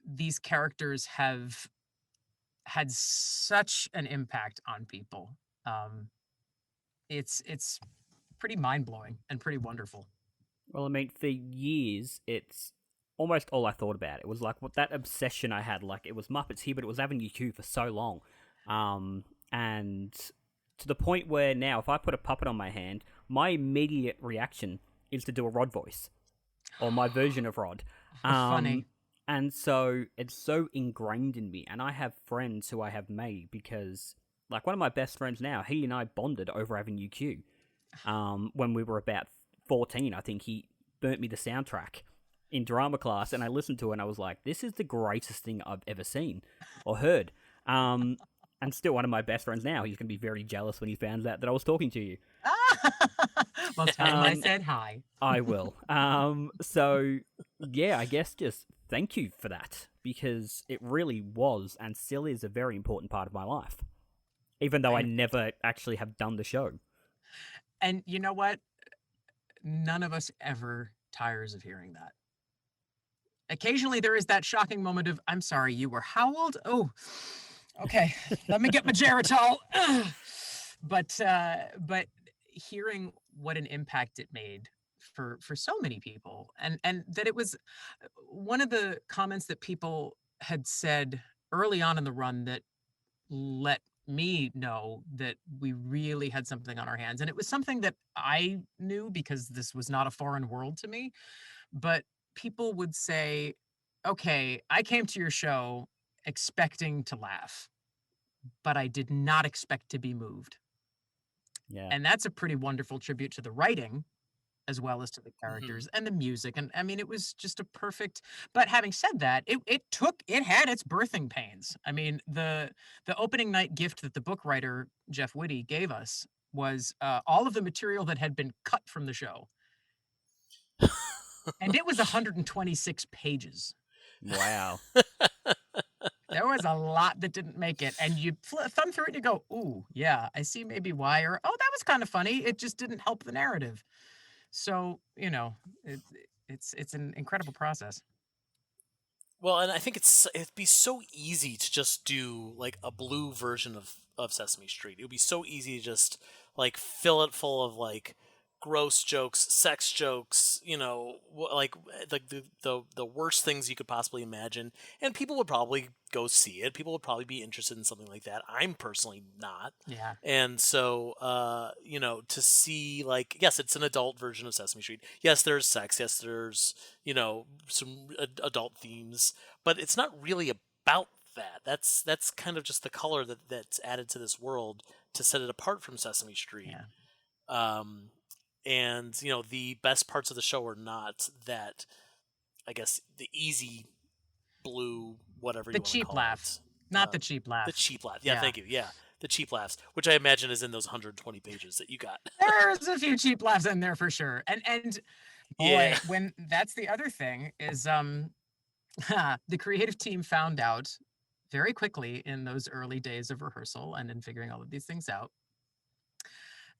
these characters have had such an impact on people. It's pretty mind-blowing and pretty wonderful. Well, I mean, for years, it's almost all I thought about. It was like that obsession I had. Like, it was Muppets here, but it was Avenue Q for so long. And to the point where now, if I put a puppet on my hand, my immediate reaction is to do a Rod voice. Or my version of Rod. Funny. And so, it's so ingrained in me. And I have friends who I have made because, like, one of my best friends now, he and I bonded over Avenue Q. When we were about 14, I think he burnt me the soundtrack in drama class, and I listened to it, and I was like, this is the greatest thing I've ever seen or heard. And still one of my best friends now. He's going to be very jealous when he finds out that I was talking to you. Well, tell him I said hi. I will. So, yeah, I guess just thank you for that, because it really was and still is a very important part of my life, even though I never actually have done the show. And you know what? None of us ever tires of hearing that. Occasionally there is that shocking moment of, I'm sorry, you were how old? Oh, okay. Let me get my Jarrod. But hearing what an impact it made for so many people, and that it was one of the comments that people had said early on in the run that let me know that we really had something on our hands. And it was something that I knew because this was not a foreign world to me. But people would say, okay, I came to your show expecting to laugh, but I did not expect to be moved. Yeah. And that's a pretty wonderful tribute to the writing as well as to the characters and the music. And I mean, it was just a perfect, but having said that, it had its birthing pains. I mean, the opening night gift that the book writer, Jeff Whitty, gave us was all of the material that had been cut from the show. And it was 126 pages. Wow. There was a lot that didn't make it. And you thumb through it and you go, ooh, yeah, I see maybe why. Or, oh, that was kind of funny. It just didn't help the narrative. So, it's an incredible process. Well, and I think it'd be so easy to just do like a blue version of Sesame Street. It would be so easy to just like fill it full of like gross jokes, sex jokes, like the worst things you could possibly imagine, and people would probably go see it. People would probably be interested in something like that. I'm personally not. Yeah. And so, to see like, yes, it's an adult version of Sesame Street. Yes, there's sex. Yes, there's some adult themes, but it's not really about that. That's kind of just the color that's added to this world to set it apart from Sesame Street. Yeah. And the best parts of the show are not that, I guess, the easy blue, whatever you want to call laughs. It. Not the cheap laugh. The cheap laugh. Yeah, thank you. Yeah, the cheap laughs, which I imagine is in those 120 pages that you got. There's a few cheap laughs in there for sure. And boy, when that's the other thing is the creative team found out very quickly in those early days of rehearsal and in figuring all of these things out,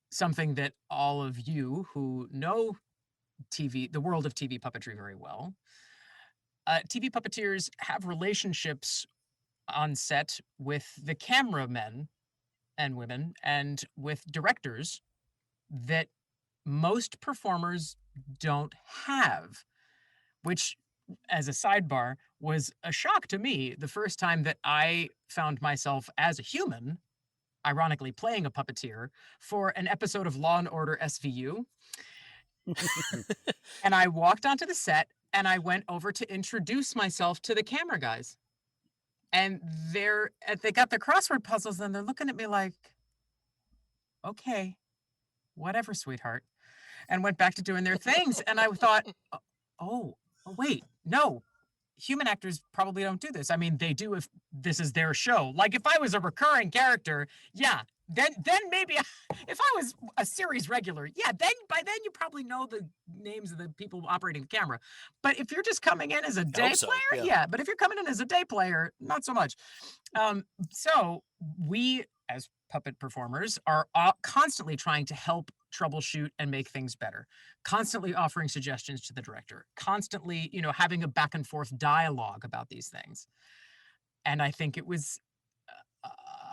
something that all of you who know TV, the world of TV puppetry very well, TV puppeteers have relationships on set with the cameramen and women and with directors that most performers don't have, which, as a sidebar, was a shock to me the first time that I found myself as a human ironically playing a puppeteer for an episode of Law and Order SVU. And I walked onto the set and I went over to introduce myself to the camera guys. And they got their crossword puzzles and they're looking at me like, okay, whatever, sweetheart. And went back to doing their things. And I thought, oh, wait, no. Human actors probably don't do this. I mean, they do if this is their show. Like if I was a recurring character, yeah, then maybe if I was a series regular, yeah, then by then you probably know the names of the people operating the camera. But if you're just coming in as a day player, yeah. But if you're coming in as a day player, not so much. So we, as puppet performers, are constantly trying to help troubleshoot and make things better, constantly offering suggestions to the director, constantly, having a back and forth dialogue about these things. And I think it was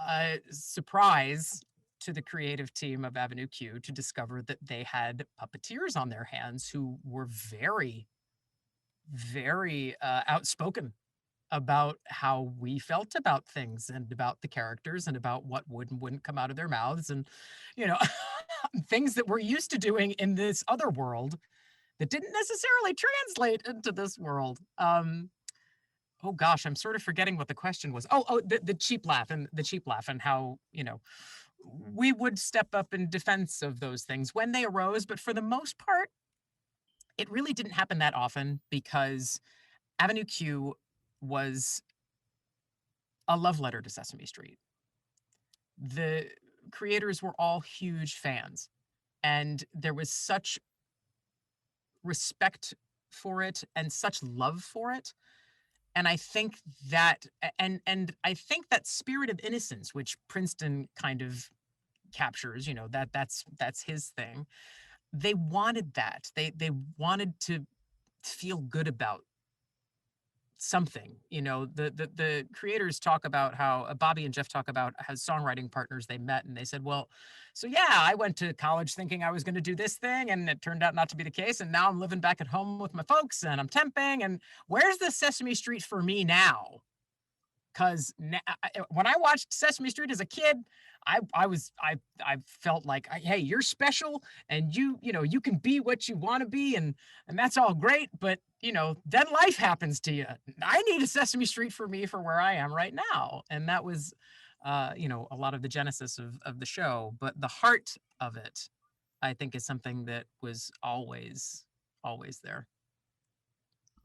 a surprise to the creative team of Avenue Q to discover that they had puppeteers on their hands who were very, very outspoken about how we felt about things and about the characters and about what would and wouldn't come out of their mouths and, things that we're used to doing in this other world that didn't necessarily translate into this world. Oh gosh, I'm sort of forgetting what the question was. The cheap laugh and how, we would step up in defense of those things when they arose. But for the most part, it really didn't happen that often because Avenue Q was a love letter to Sesame Street. The creators were all huge fans, and there was such respect for it and such love for it. And I think that, and I think that spirit of innocence, which Princeton kind of captures, that's his thing. They wanted that. They wanted to feel good about something. The creators talk about how Bobby and Jeff talk about how songwriting partners they met, and they said, well, so yeah, I went to college thinking I was going to do this thing, and it turned out not to be the case, and now I'm living back at home with my folks and I'm temping, and where's the Sesame Street for me now? Because when I watched Sesame Street as a kid, I felt like, hey, you're special, and you can be what you want to be, and that's all great, but then life happens to you. I need a Sesame Street for me for where I am right now. And that was a lot of the genesis of the show, but the heart of it, I think, is something that was always there.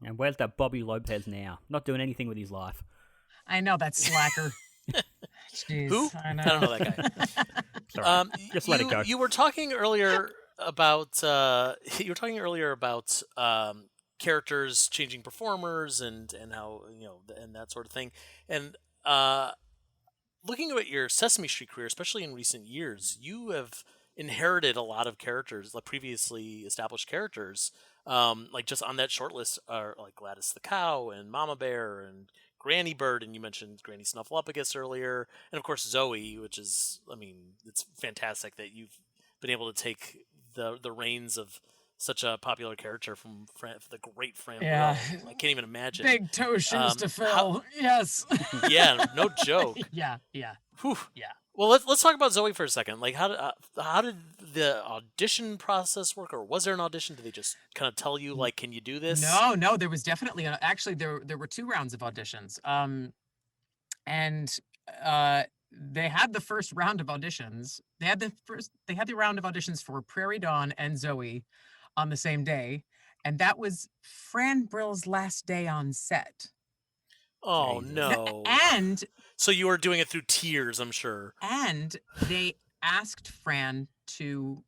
And where's that Bobby Lopez now? Not doing anything with his life. I know, that slacker. Jeez, who? I don't know that guy. Sorry. Just let it go. You were talking earlier about characters changing performers and how and that sort of thing. And looking at your Sesame Street career, especially in recent years, you have inherited a lot of characters, like previously established characters. Like just on that short list are like Gladys the Cow and Mama Bear and Granny Bird, and you mentioned Granny Snuffleupagus earlier, and of course Zoe, which is, I mean, it's fantastic that you've been able to take the reins of such a popular character from the great Fran Brill. I can't even imagine. Big toe shoes to fill. Yes. Yeah, no joke. Yeah. Whew. Yeah. Well, let's talk about Zoe for a second. Like, how did the audition process work, or was there an audition? Did they just kind of tell you, like, can you do this? No, there was definitely actually there were 2 rounds of auditions. And they had the first round of auditions. They had the round of auditions for Prairie Dawn and Zoe on the same day, and that was Fran Brill's last day on set. Oh, no. And so you were doing it through tears, I'm sure. And they asked Fran to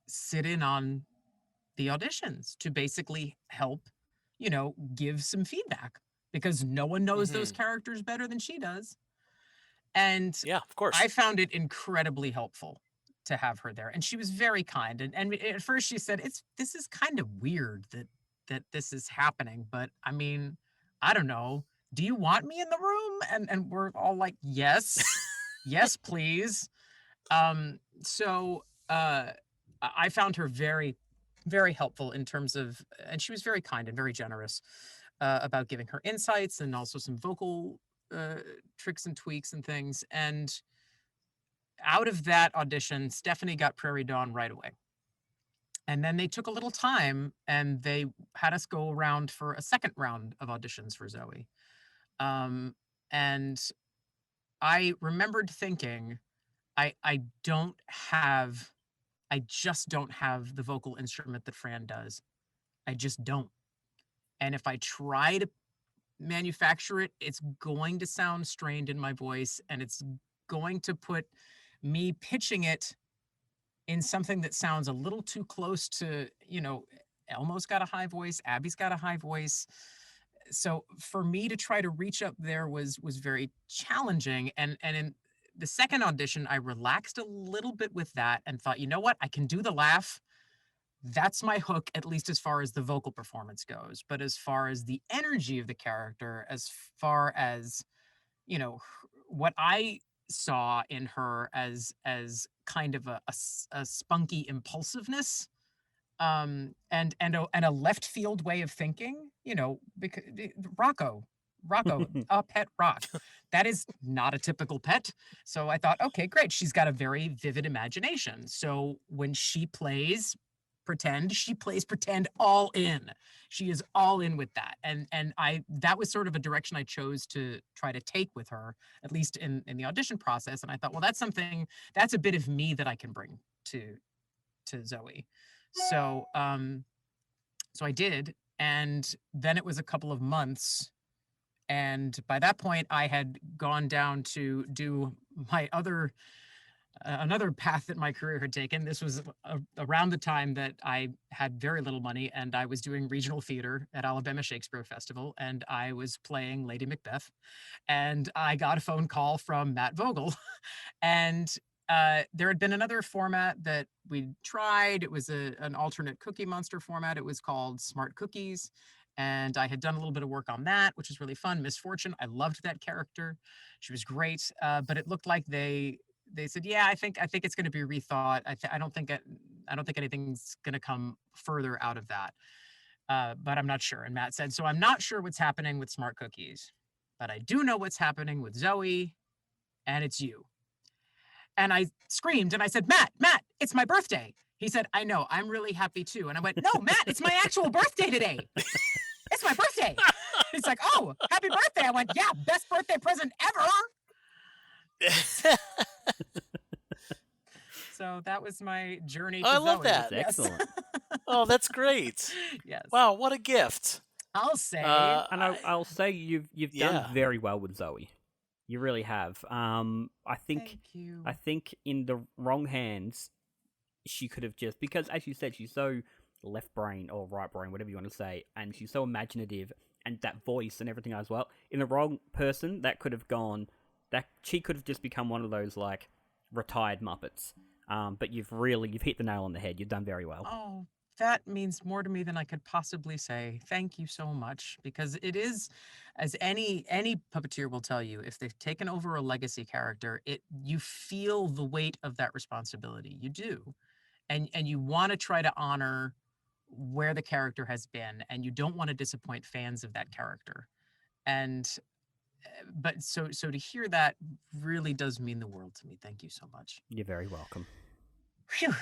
sit in on the auditions to basically help, give some feedback, because no one knows those characters better than she does. And yeah, of course, I found it incredibly helpful to have her there, and she was very kind. And at first she said, this is kind of weird that this is happening, but I mean, I don't know. Do you want me in the room? And we're all like, yes, yes, please. So I found her very, very helpful in terms of, and she was very kind and very generous about giving her insights and also some vocal tricks and tweaks and things. And out of that audition, Stephanie got Prairie Dawn right away. And then they took a little time and they had us go around for a second round of auditions for Zoe. And I remembered thinking, I just don't have the vocal instrument that Fran does. I just don't. And if I try to manufacture it, it's going to sound strained in my voice, and it's going to put me pitching it in something that sounds a little too close to, Elmo's got a high voice, Abby's got a high voice. So for me to try to reach up there was very challenging. And in the second audition, I relaxed a little bit with that and thought, you know what, I can do the laugh. That's my hook, at least as far as the vocal performance goes. But as far as the energy of the character, as far as, what I saw in her as kind of a spunky impulsiveness, and a left field way of thinking, because Rocco, pet Rock, that is not a typical pet. So I thought, okay, great. She's got a very vivid imagination. So when she plays pretend, she plays pretend all in. She is all in with that. And that was sort of a direction I chose to try to take with her, at least in the audition process. And I thought, well, that's a bit of me that I can bring to Zoe. So I did, and then it was a couple of months, and by that point I had gone down to do my another path that my career had taken. This was around the time that I had very little money, and I was doing regional theater at Alabama Shakespeare Festival, and I was playing Lady Macbeth, and I got a phone call from Matt Vogel, and there had been another format that we tried. It was an alternate Cookie Monster format. It was called Smart Cookies. And I had done a little bit of work on that, which was really fun. Miss Fortune, I loved that character. She was great. But it looked like they said, yeah, I think it's going to be rethought. I don't think anything's going to come further out of that. But I'm not sure. And Matt said, so I'm not sure what's happening with Smart Cookies, but I do know what's happening with Zoe, and it's you. And I screamed and I said, Matt, it's my birthday. He said, I know, I'm really happy too. And I went, no, Matt, it's my actual birthday today. It's my birthday. He's like, oh, happy birthday. I went, yeah, best birthday present ever. So that was my journey to I love Zoe. that. Yes. Excellent. Oh, that's great. Yes. Wow, what a gift. I'll say. And I'll say you've done very well with Zoe. You really have. I think Thank you. I think in the wrong hands, she could have just, because as you said, she's so left brain or right brain, whatever you want to say, and she's so imaginative, and that voice and everything as well. In the wrong person, that could have gone. That she could have just become one of those like retired Muppets. But you've hit the nail on the head. You've done very well. Oh, that means more to me than I could possibly say. Thank you so much, because it is, as any puppeteer will tell you, if they've taken over a legacy character, you feel the weight of that responsibility. You do, and you want to try to honor where the character has been, and you don't want to disappoint fans of that character. And but so to hear that really does mean the world to me. Thank you so much. You're very welcome. Phew.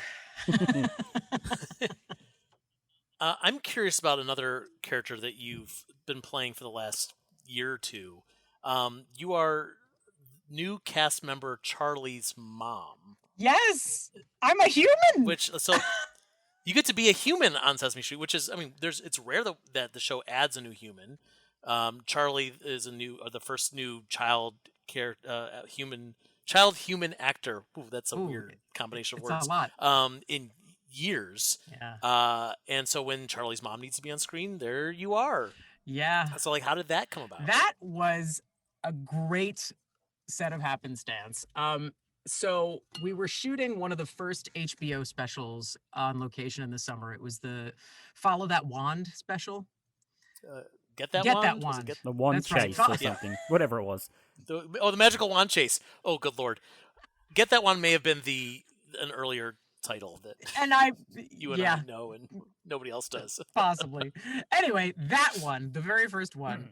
I'm curious about another character that you've been playing for the last year or two. You are new cast member Charli's mom. Yes, I'm a human. So you get to be a human on Sesame Street, which is, I mean, it's rare that the show adds a new human. Charli is the first new human actor. Ooh, that's a weird combination of words. A lot. In years. Yeah. And so when Charli's mom needs to be on screen, there you are. Yeah. So like, how did that come about? That was a great set of happenstance. So we were shooting one of the first HBO specials on location in the summer. It was the Follow That Wand special. Get that wand. The wand chase or something, whatever it was. The magical wand chase. Oh, good Lord. Get That Wand may have been an earlier title that you and I know and nobody else does. Possibly. Anyway, that one, the very first one.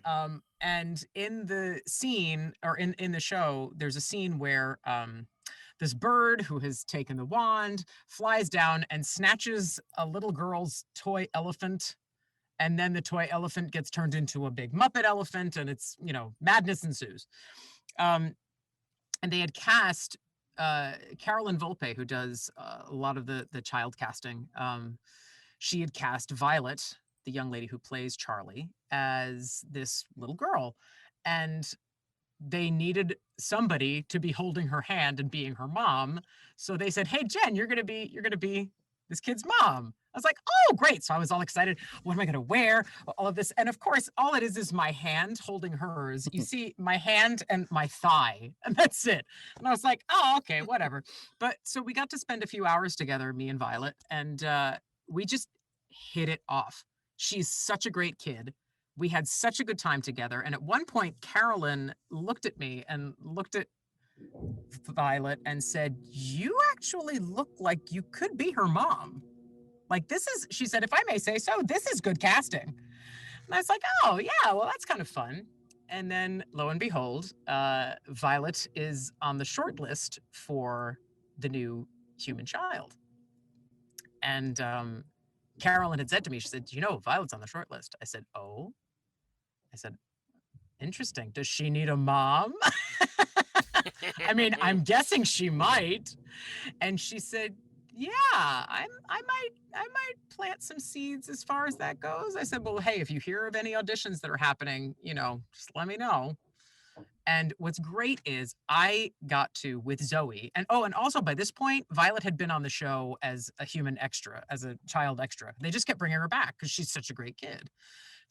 And in the scene, or in the show, there's a scene where this bird who has taken the wand flies down and snatches a little girl's toy elephant. And then the toy elephant gets turned into a big Muppet elephant, and it's, madness ensues. And they had cast Carolyn Volpe, who does a lot of the child casting. She had cast Violet, the young lady who plays Charli, as this little girl. And they needed somebody to be holding her hand and being her mom. So they said, "Hey, Jen, you're gonna be this kid's mom." I was like, "Oh, great." So I was all excited. What am I going to wear? All of this. And of course, all it is my hand holding hers. You see my hand and my thigh, and that's it. And I was like, "Oh, okay, whatever." But so we got to spend a few hours together, me and Violet, and we just hit it off. She's such a great kid. We had such a good time together. And at one point, Carolyn looked at me and looked at Violet and said, "You actually look like you could be her mom. Like, she said, if I may say so, this is good casting." And I was like, "Oh, yeah, well, that's kind of fun." And then lo and behold, Violet is on the short list for the new human child. And Carolyn had said to me, she said, "Violet's on the short list." I said, "Oh." I said, "Interesting. Does she need a mom?" I mean, I'm guessing she might. And she said, "Yeah, I might plant some seeds as far as that goes." I said, "Well, hey, if you hear of any auditions that are happening, just let me know." And what's great is I got to, with Zoe, and also by this point, Violet had been on the show as a human extra, as a child extra. They just kept bringing her back because she's such a great kid.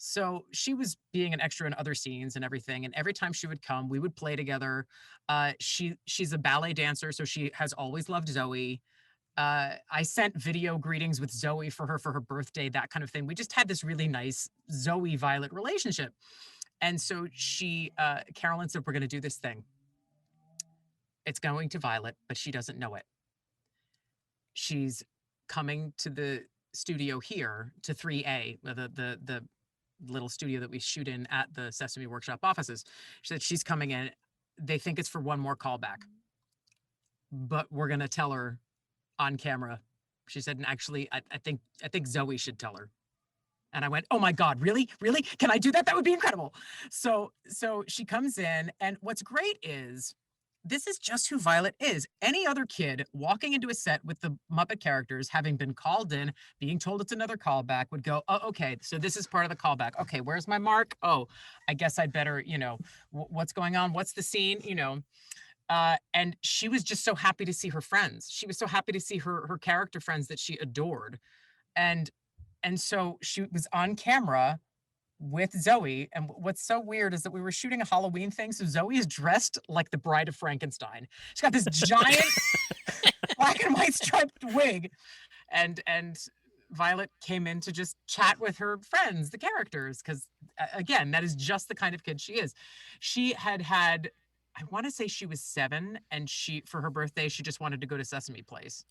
So she was being an extra in other scenes and everything. And every time she would come, we would play together. She's a ballet dancer, so she has always loved Zoe. I sent video greetings with Zoe for her birthday, that kind of thing. We just had this really nice Zoe-Violet relationship. And so Carolyn said, "We're going to do this thing. It's going to Violet, but she doesn't know it. She's coming to the studio here, to 3A, the little studio that we shoot in at the Sesame Workshop offices." She said, "She's coming in. They think it's for one more callback, but we're going to tell her on camera." She said, "And actually, I think Zoe should tell her." And I went, "Oh my God, really? Really? Can I do that? That would be incredible." So she comes in, and what's great is this is just who Violet is. Any other kid walking into a set with the Muppet characters, having been called in, being told it's another callback, would go, "Oh, okay, so this is part of the callback. Okay, where's my mark? Oh, I guess I'd better, what's going on? What's the scene? And she was just so happy to see her friends. She was so happy to see her character friends that she adored. And And so she was on camera with Zoe. And what's so weird is that we were shooting a Halloween thing. So Zoe is dressed like the Bride of Frankenstein. She's got this giant black and white striped wig. And Violet came in to just chat with her friends, the characters, because again, that is just the kind of kid she is. She had, I want to say she was 7, and for her birthday, she just wanted to go to Sesame Place.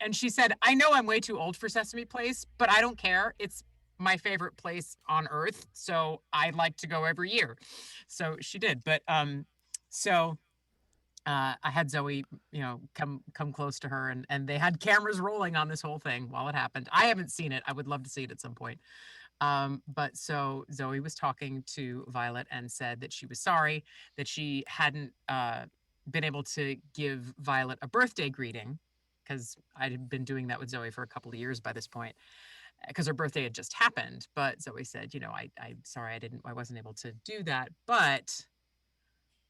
And she said, I know I'm way too old for Sesame Place, but I don't care. It's my favorite place on earth. So I'd like to go every year. So she did. But I had Zoe, come close to her, and they had cameras rolling on this whole thing while it happened. I haven't seen it. I would love to see it at some point. But so Zoe was talking to Violet and said that she was sorry that she hadn't been able to give Violet a birthday greeting, because I had been doing that with Zoe for a couple of years by this point, because her birthday had just happened. But Zoe said, I'm sorry, I wasn't able to do that. But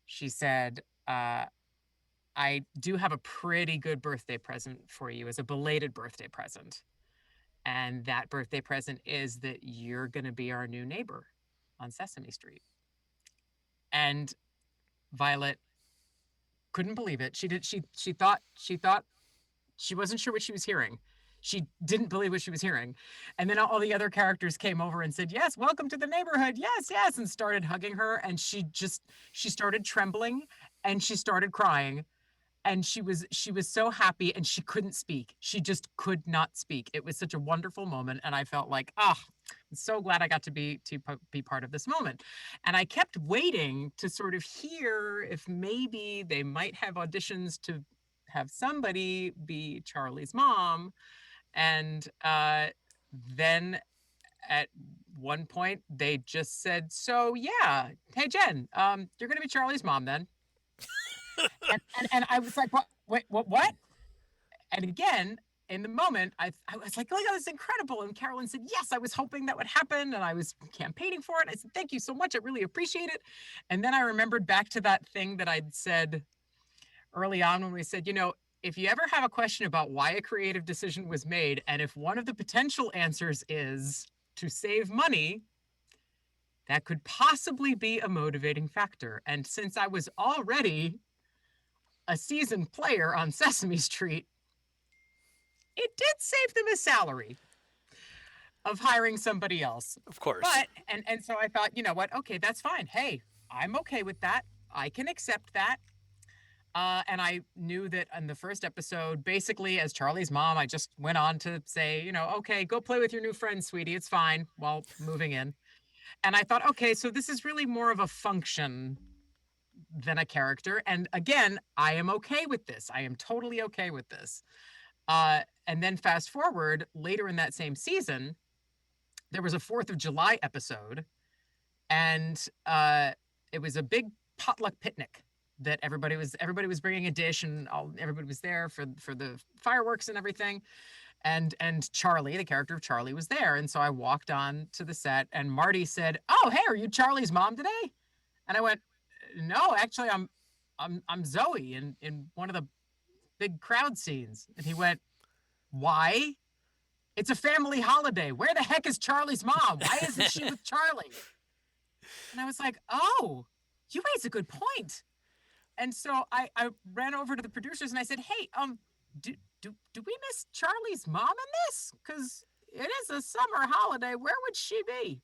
she said, I do have a pretty good birthday present for you as a belated birthday present. And that birthday present is that you're going to be our new neighbor on Sesame Street. And Violet couldn't believe it. She thought she wasn't sure what she was hearing. She didn't believe what she was hearing. And then all the other characters came over and said, yes, welcome to the neighborhood. Yes, yes. And started hugging her. And she started trembling and she started crying. And she was so happy, and she couldn't speak. She just could not speak. It was such a wonderful moment. And I felt like, I'm so glad I got to be part of this moment. And I kept waiting to sort of hear if maybe they might have auditions to have somebody be Charli's mom. And then at one point they just said, so yeah, hey Jen, you're going to be Charli's mom then. and I was like, what? And again, in the moment, I was like, oh, that's incredible. And Carolyn said, yes, I was hoping that would happen. And I was campaigning for it. I said, thank you so much. I really appreciate it. And then I remembered back to that thing that I'd said early on when we said, if you ever have a question about why a creative decision was made, and if one of the potential answers is to save money, that could possibly be a motivating factor. And since I was already a seasoned player on Sesame Street, it did save them a salary of hiring somebody else. Of course. But, and so I thought, you know what? Okay, that's fine. Hey, I'm okay with that. I can accept that. And I knew that in the first episode, basically as Charli's mom, I just went on to say, okay, go play with your new friend, sweetie. It's fine, while moving in. And I thought, okay, so this is really more of a function than a character. And again, I am okay with this. I am totally okay with this. And then fast forward later in that same season, there was a 4th of July episode, and it was a big potluck picnic that everybody was bringing a dish, and everybody was there for the fireworks and everything. And Charli, the character of Charli, was there. And so I walked on to the set, and Marty said, oh, hey, are you Charli's mom today? And I went, no, actually, I'm Zoe in one of the big crowd scenes. And he went, why? It's a family holiday. Where the heck is Charli's mom? Why isn't she with Charli? And I was like, oh, you raise a good point. And so I ran over to the producers and I said, hey, do we miss Charli's mom in this? Because it is a summer holiday. Where would she be?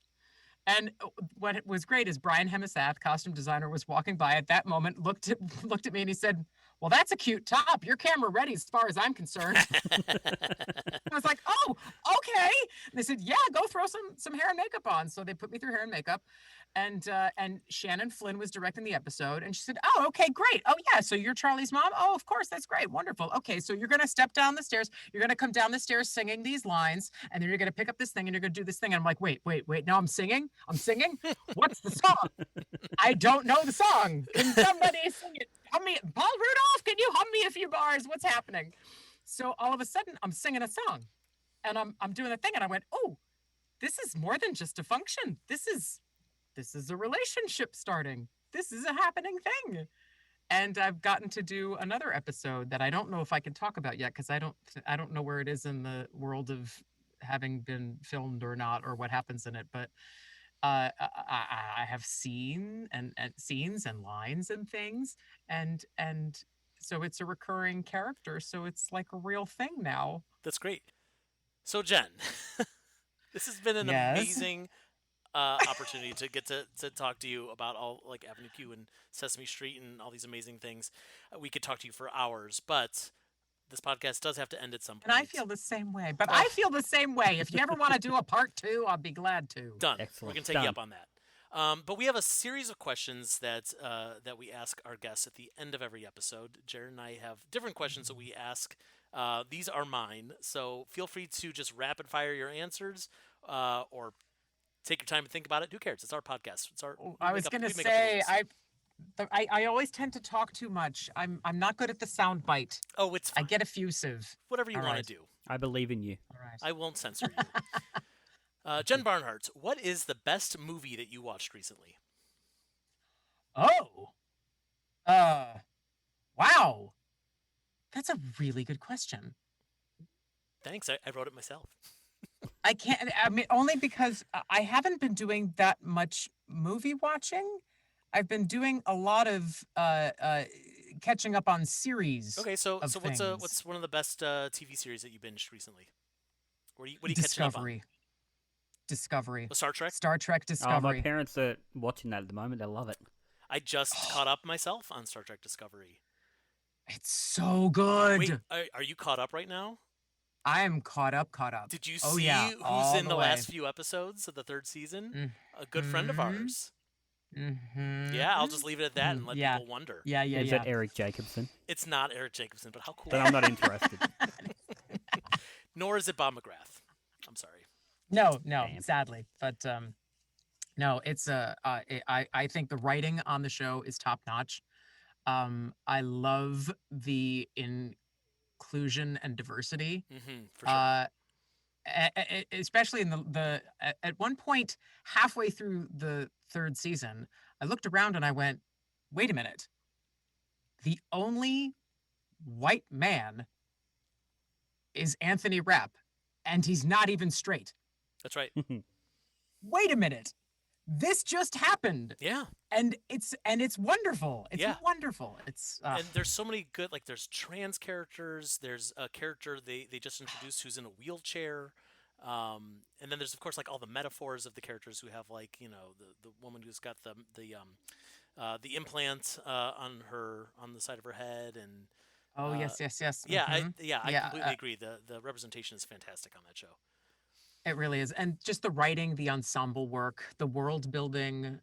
And what was great is Brian Hemisath, costume designer, was walking by at that moment, looked at me, and he said, well, that's a cute top. Your camera ready as far as I'm concerned. I was like, oh, okay. And they said, yeah, go throw some hair and makeup on. So they put me through hair and makeup. And Shannon Flynn was directing the episode. And she said, oh, okay, great. Oh, yeah, so you're Charli's mom? Oh, of course, that's great. Wonderful. Okay, so you're going to step down the stairs. You're going to come down the stairs singing these lines. And then you're going to pick up this thing and you're going to do this thing. And I'm like, wait. Now I'm singing? What's the song? I don't know the song. Can somebody sing it? Hum me, Paul Rudolph, can you hum me a few bars? What's happening? So all of a sudden, I'm singing a song. And I'm doing a thing. And I went, oh, this is more than just a function. This is a relationship starting. This is a happening thing. And I've gotten to do another episode that I don't know if I can talk about yet, because I don't know where it is in the world of having been filmed or not, or what happens in it, but I have seen and scenes and lines and things, and so it's a recurring character, so it's like a real thing now. That's great. So Jen, this has been an Yes. amazing opportunity to get to talk to you about all like Avenue Q and Sesame Street and all these amazing things. We could talk to you for hours, but this podcast does have to end at some point. And I feel the same way. But I feel the same way. If you ever want to do a part 2, I'll be glad to. Done. Excellent. We're going to take you up on that. But we have a series of questions that we ask our guests at the end of every episode. Jarrod and I have different questions that we ask. These are mine, so feel free to just rapid fire your answers or take your time to think about it. Who cares? It's our podcast. It's our. I was going to say I always tend to talk too much. I'm not good at the sound bite. Oh, it's fine. I get effusive. Whatever you want to do. I believe in you. All right. I won't censor you. Jen Barnhart, what is the best movie that you watched recently? Oh. Wow. That's a really good question. Thanks. I wrote it myself. I can't. I mean, only because I haven't been doing that much movie watching. I've been doing a lot of catching up on series. Okay, so what's one of the best TV series that you binged recently? What are you catching up on? Discovery. Star Trek? Star Trek Discovery. Oh, my parents are watching that at the moment. They love it. I just caught up myself on Star Trek Discovery. It's so good. Wait, are you caught up right now? I am caught up. Did you see who's in the last few episodes of the 3rd season? A good friend of ours. Mm-hmm. Yeah, I'll just leave it at that and let people wonder. Yeah. Is that Eric Jacobson? It's not Eric Jacobson, but how cool. Then I'm not interested. Nor is it Bob McGrath. I'm sorry. No, Damn. sadly. But no, it's I think the writing on the show is top notch. I love the inclusion and diversity. For sure. Especially in the at one point halfway through the 3rd season, I looked around and I went, wait a minute. The only white man is Anthony Rapp, and he's not even straight. That's right. Wait a minute. This just happened. Yeah. And it's wonderful. It's wonderful. It's and there's so many good, like there's trans characters. There's a character they just introduced who's in a wheelchair. And then there's of course like all the metaphors of the characters who have like, you know, the woman who's got the implant on the side of her head and yes. Yeah, Mm-hmm. I completely agree. The representation is fantastic on that show. It really is. And just the writing, the ensemble work, the world building,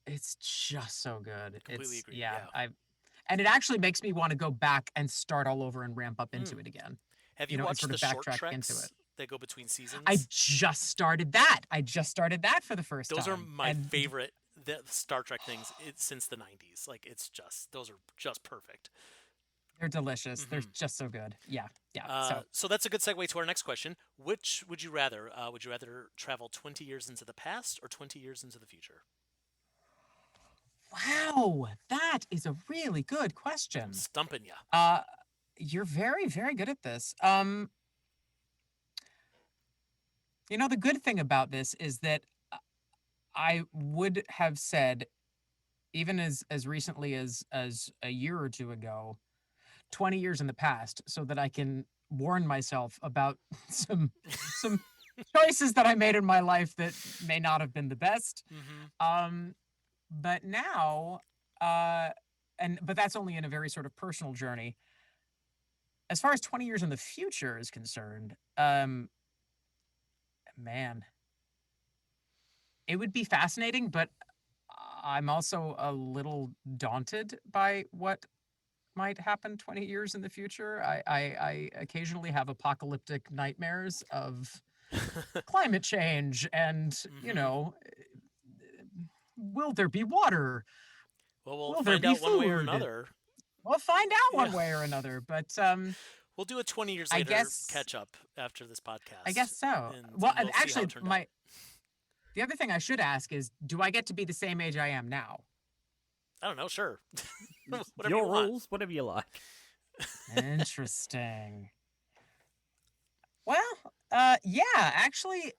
it's just so good. Completely agree. Yeah. And it actually makes me want to go back and start all over and ramp up into it again. Have you watched sort of the short backtrack treks into it. that go between seasons? I just started that for the first time. Those are my favorite Star Trek things since the 90s. Like those are just perfect. They're delicious. They're just so good. Yeah. So that's a good segue to our next question. Which would you rather? Would you rather travel 20 years into the past or 20 years into the future? Wow, that is a really good question. I'm stumping you. You're very, very good at this. The good thing about this is that I would have said, even as recently as a year or two ago, 20 years in the past, so that I can warn myself about some choices that I made in my life that may not have been the best. But now, but that's only in a very sort of personal journey. As far as 20 years in the future is concerned, man, it would be fascinating, but I'm also a little daunted by what might happen 20 years in the future. I occasionally have apocalyptic nightmares of climate change and, will there be water? Well, we'll find out one way or another. We'll find out one way or another, but we'll do a 20 years later catch up after this podcast. I guess so. And actually, the other thing I should ask is, do I get to be the same age I am now? I don't know. Sure. Whatever your rules, whatever you like. Interesting. Well, Yeah, actually,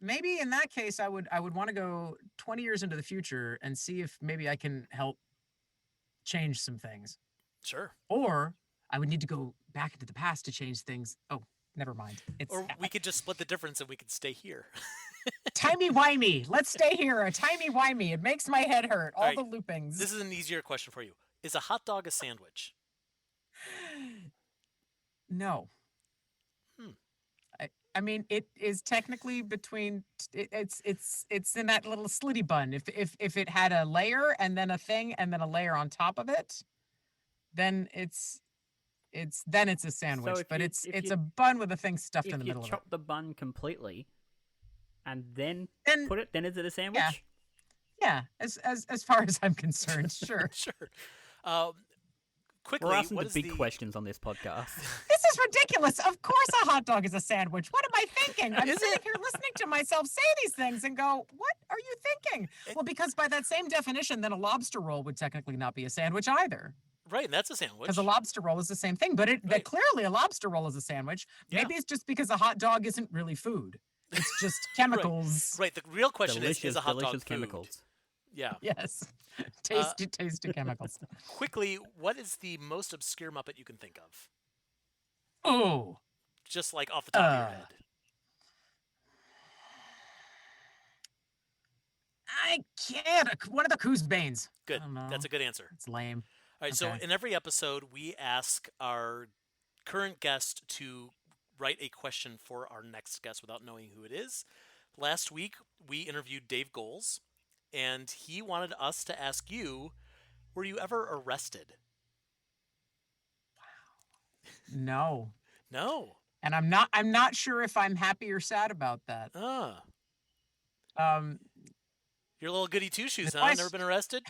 maybe in that case, I would want to go 20 years into the future and see if maybe I can help change some things. Sure. Or I would need to go back into the past to change things. Oh, never mind. Or we could just split the difference and we could stay here. Timey-wimey. Let's stay here. Timey-wimey. It makes my head hurt. All the loopings. This is an easier question for you. Is a hot dog a sandwich? No. I mean, it is technically between. It's in that little slitty bun. If it had a layer and then a thing and then a layer on top of it, then it's a sandwich. So but it's a bun with a thing stuffed in the middle of it. If you chop the bun completely, and then put it, then is it a sandwich? Yeah. As far as I'm concerned, sure. Sure. Quickly, we're asking the big questions on this podcast. This is ridiculous. Of course a hot dog is a sandwich. What am I thinking? I'm sitting here listening to myself say these things and go, what are you thinking? Well, because by that same definition, then a lobster roll would technically not be a sandwich either. Right, and that's a sandwich. Because a lobster roll is the same thing, but that clearly a lobster roll is a sandwich. Yeah. Maybe it's just because a hot dog isn't really food. It's just chemicals. Right. The real question is a hot dog food? Chemicals. Yeah. Yes. Tasty chemicals. Quickly, what is the most obscure Muppet you can think of? Oh. Just like off the top of your head. I can't. One of the Coos Banes. Good. That's a good answer. It's lame. All right. Okay. So in every episode, we ask our current guest to write a question for our next guest without knowing who it is. Last week, we interviewed Dave Goles, and he wanted us to ask you, were you ever arrested? Wow. No. And I'm not sure if I'm happy or sad about that. You're a little goody two-shoes, huh? Never been arrested?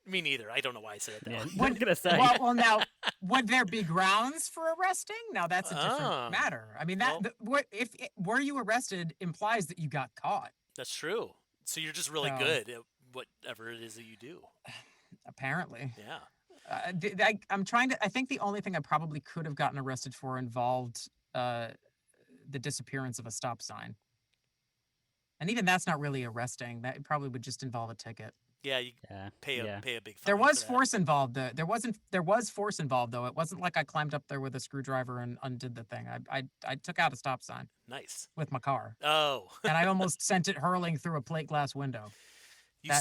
Me neither. I don't know why I said that. What am I gonna say? Well, now, would there be grounds for arresting? Now that's a different matter. I mean, were you arrested implies that you got caught. That's true. So you're just really good at whatever it is that you do. Apparently. Yeah. I think the only thing I probably could have gotten arrested for involved the disappearance of a stop sign. And even that's not really arresting. That probably would just involve a ticket. Yeah, you pay a big fine. There was force involved. There was force involved though. It wasn't like I climbed up there with a screwdriver and undid the thing. I took out a stop sign. Nice. With my car. Oh. And I almost sent it hurling through a plate glass window. You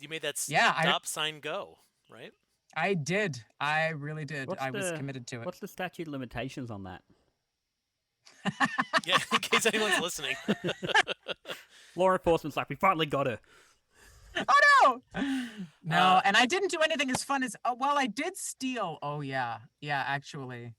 made that stop sign go, right? I did. I really did. I was committed to it. What's the statute of limitations on that? Yeah, in case anyone's listening. Law enforcement's like, we finally got her. Oh no! No, and I didn't do anything as fun as I did steal. Oh yeah, actually,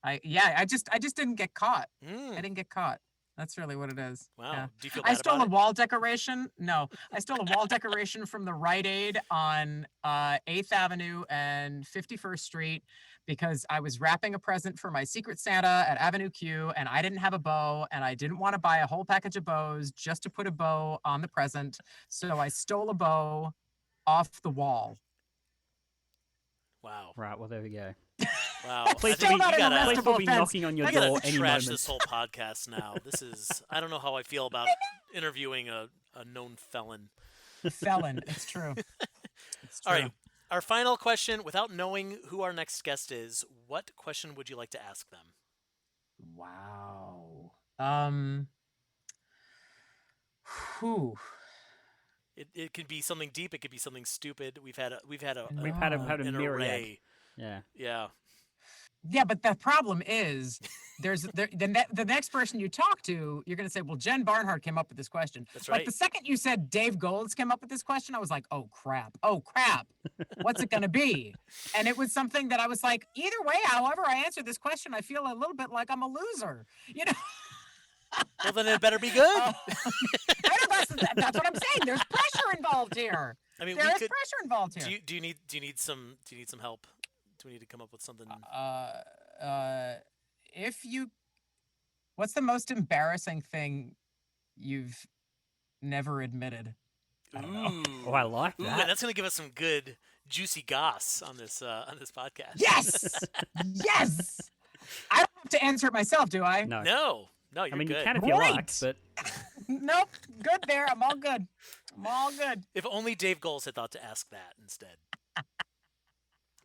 I just didn't get caught. I didn't get caught. That's really what it is. Wow. Yeah. Do you feel bad I stole about a wall decoration. No, I stole a wall decoration from the Rite Aid on 8th Avenue and 51st Street because I was wrapping a present for my Secret Santa at Avenue Q and I didn't have a bow and I didn't want to buy a whole package of bows just to put a bow on the present. So I stole a bow off the wall. Wow. Right, well, there we go. Wow. Please still not an arrestable offense. Knocking on your door any trash moment. this whole podcast now. This is, I don't know how I feel about interviewing a known felon. Felon, it's true. It's true. All right. Our final question, without knowing who our next guest is, what question would you like to ask them? Wow. Whew. It could be something deep. It could be something stupid. We've had a myriad. array. Yeah. Yeah. Yeah, but the problem is, the next person you talk to, you're gonna say, "Well, Jen Barnhart came up with this question." That's right. Like the second you said Dave Goles came up with this question, I was like, "Oh crap! What's it gonna be?" And it was something that I was like, either way, however I answer this question, I feel a little bit like I'm a loser, you know. Well, then it better be good. That's what I'm saying. There's pressure involved here. I mean, there is pressure involved here. Do you need some help? Do we need to come up with something? What's the most embarrassing thing you've never admitted? I don't know. Oh, I like that. Ooh, that's gonna give us some good juicy goss on this podcast. Yes, yes. I don't have to answer it myself, do I? No. No, you're I mean, good. you can if you like, but Nope, good there. I'm all good. I'm all good. If only Dave Goals had thought to ask that instead.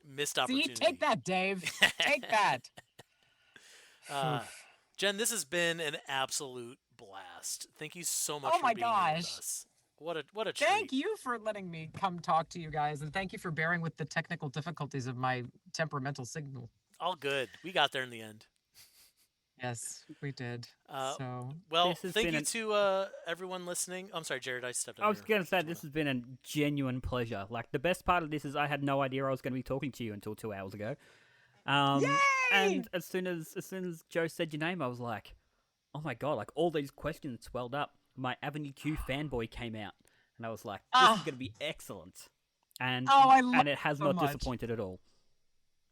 Missed opportunity. See, take that, Dave. Take that. Jen, this has been an absolute blast. Thank you so much for being here with us. What a treat. Thank you for letting me come talk to you guys, and thank you for bearing with the technical difficulties of my temperamental signal. All good. We got there in the end. Yes, we did. Well, thank you to everyone listening. I'm sorry, Jarrod, I stepped on I was going to say, this has been a genuine pleasure. Like, the best part of this is I had no idea I was going to be talking to you until 2 hours ago. Yay! And as soon as Joe said your name, I was like, oh my God, like all these questions swelled up. My Avenue Q fanboy came out, and I was like, this is going to be excellent. And it has not disappointed at all.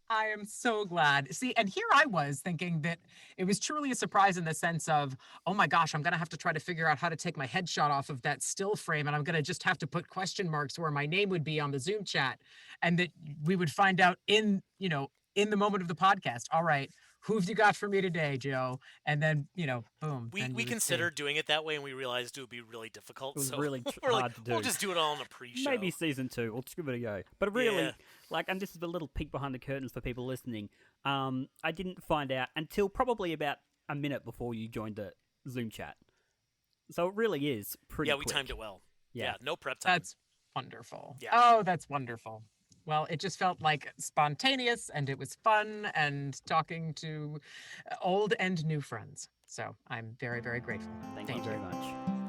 I am so glad. See, and here I was thinking that it was truly a surprise in the sense of, oh my gosh, I'm going to have to try to figure out how to take my headshot off of that still frame, and I'm going to just have to put question marks where my name would be on the Zoom chat, and that we would find out in the moment of the podcast. All right, who have you got for me today, Joe? And then, boom. We considered doing it that way, and we realized it would be really difficult. It was so really we're hard like, to do. We'll just do it all in a pre-show. Maybe season 2. We'll give it a go. But really, and this is a little peek behind the curtains for people listening. I didn't find out until probably about a minute before you joined the Zoom chat. So it really is pretty quick. We timed it well. Yeah, no prep time. That's wonderful. Yeah. Oh, that's wonderful. Well, it just felt like spontaneous, and it was fun, and talking to old and new friends. So I'm very, very grateful. Thank you very much.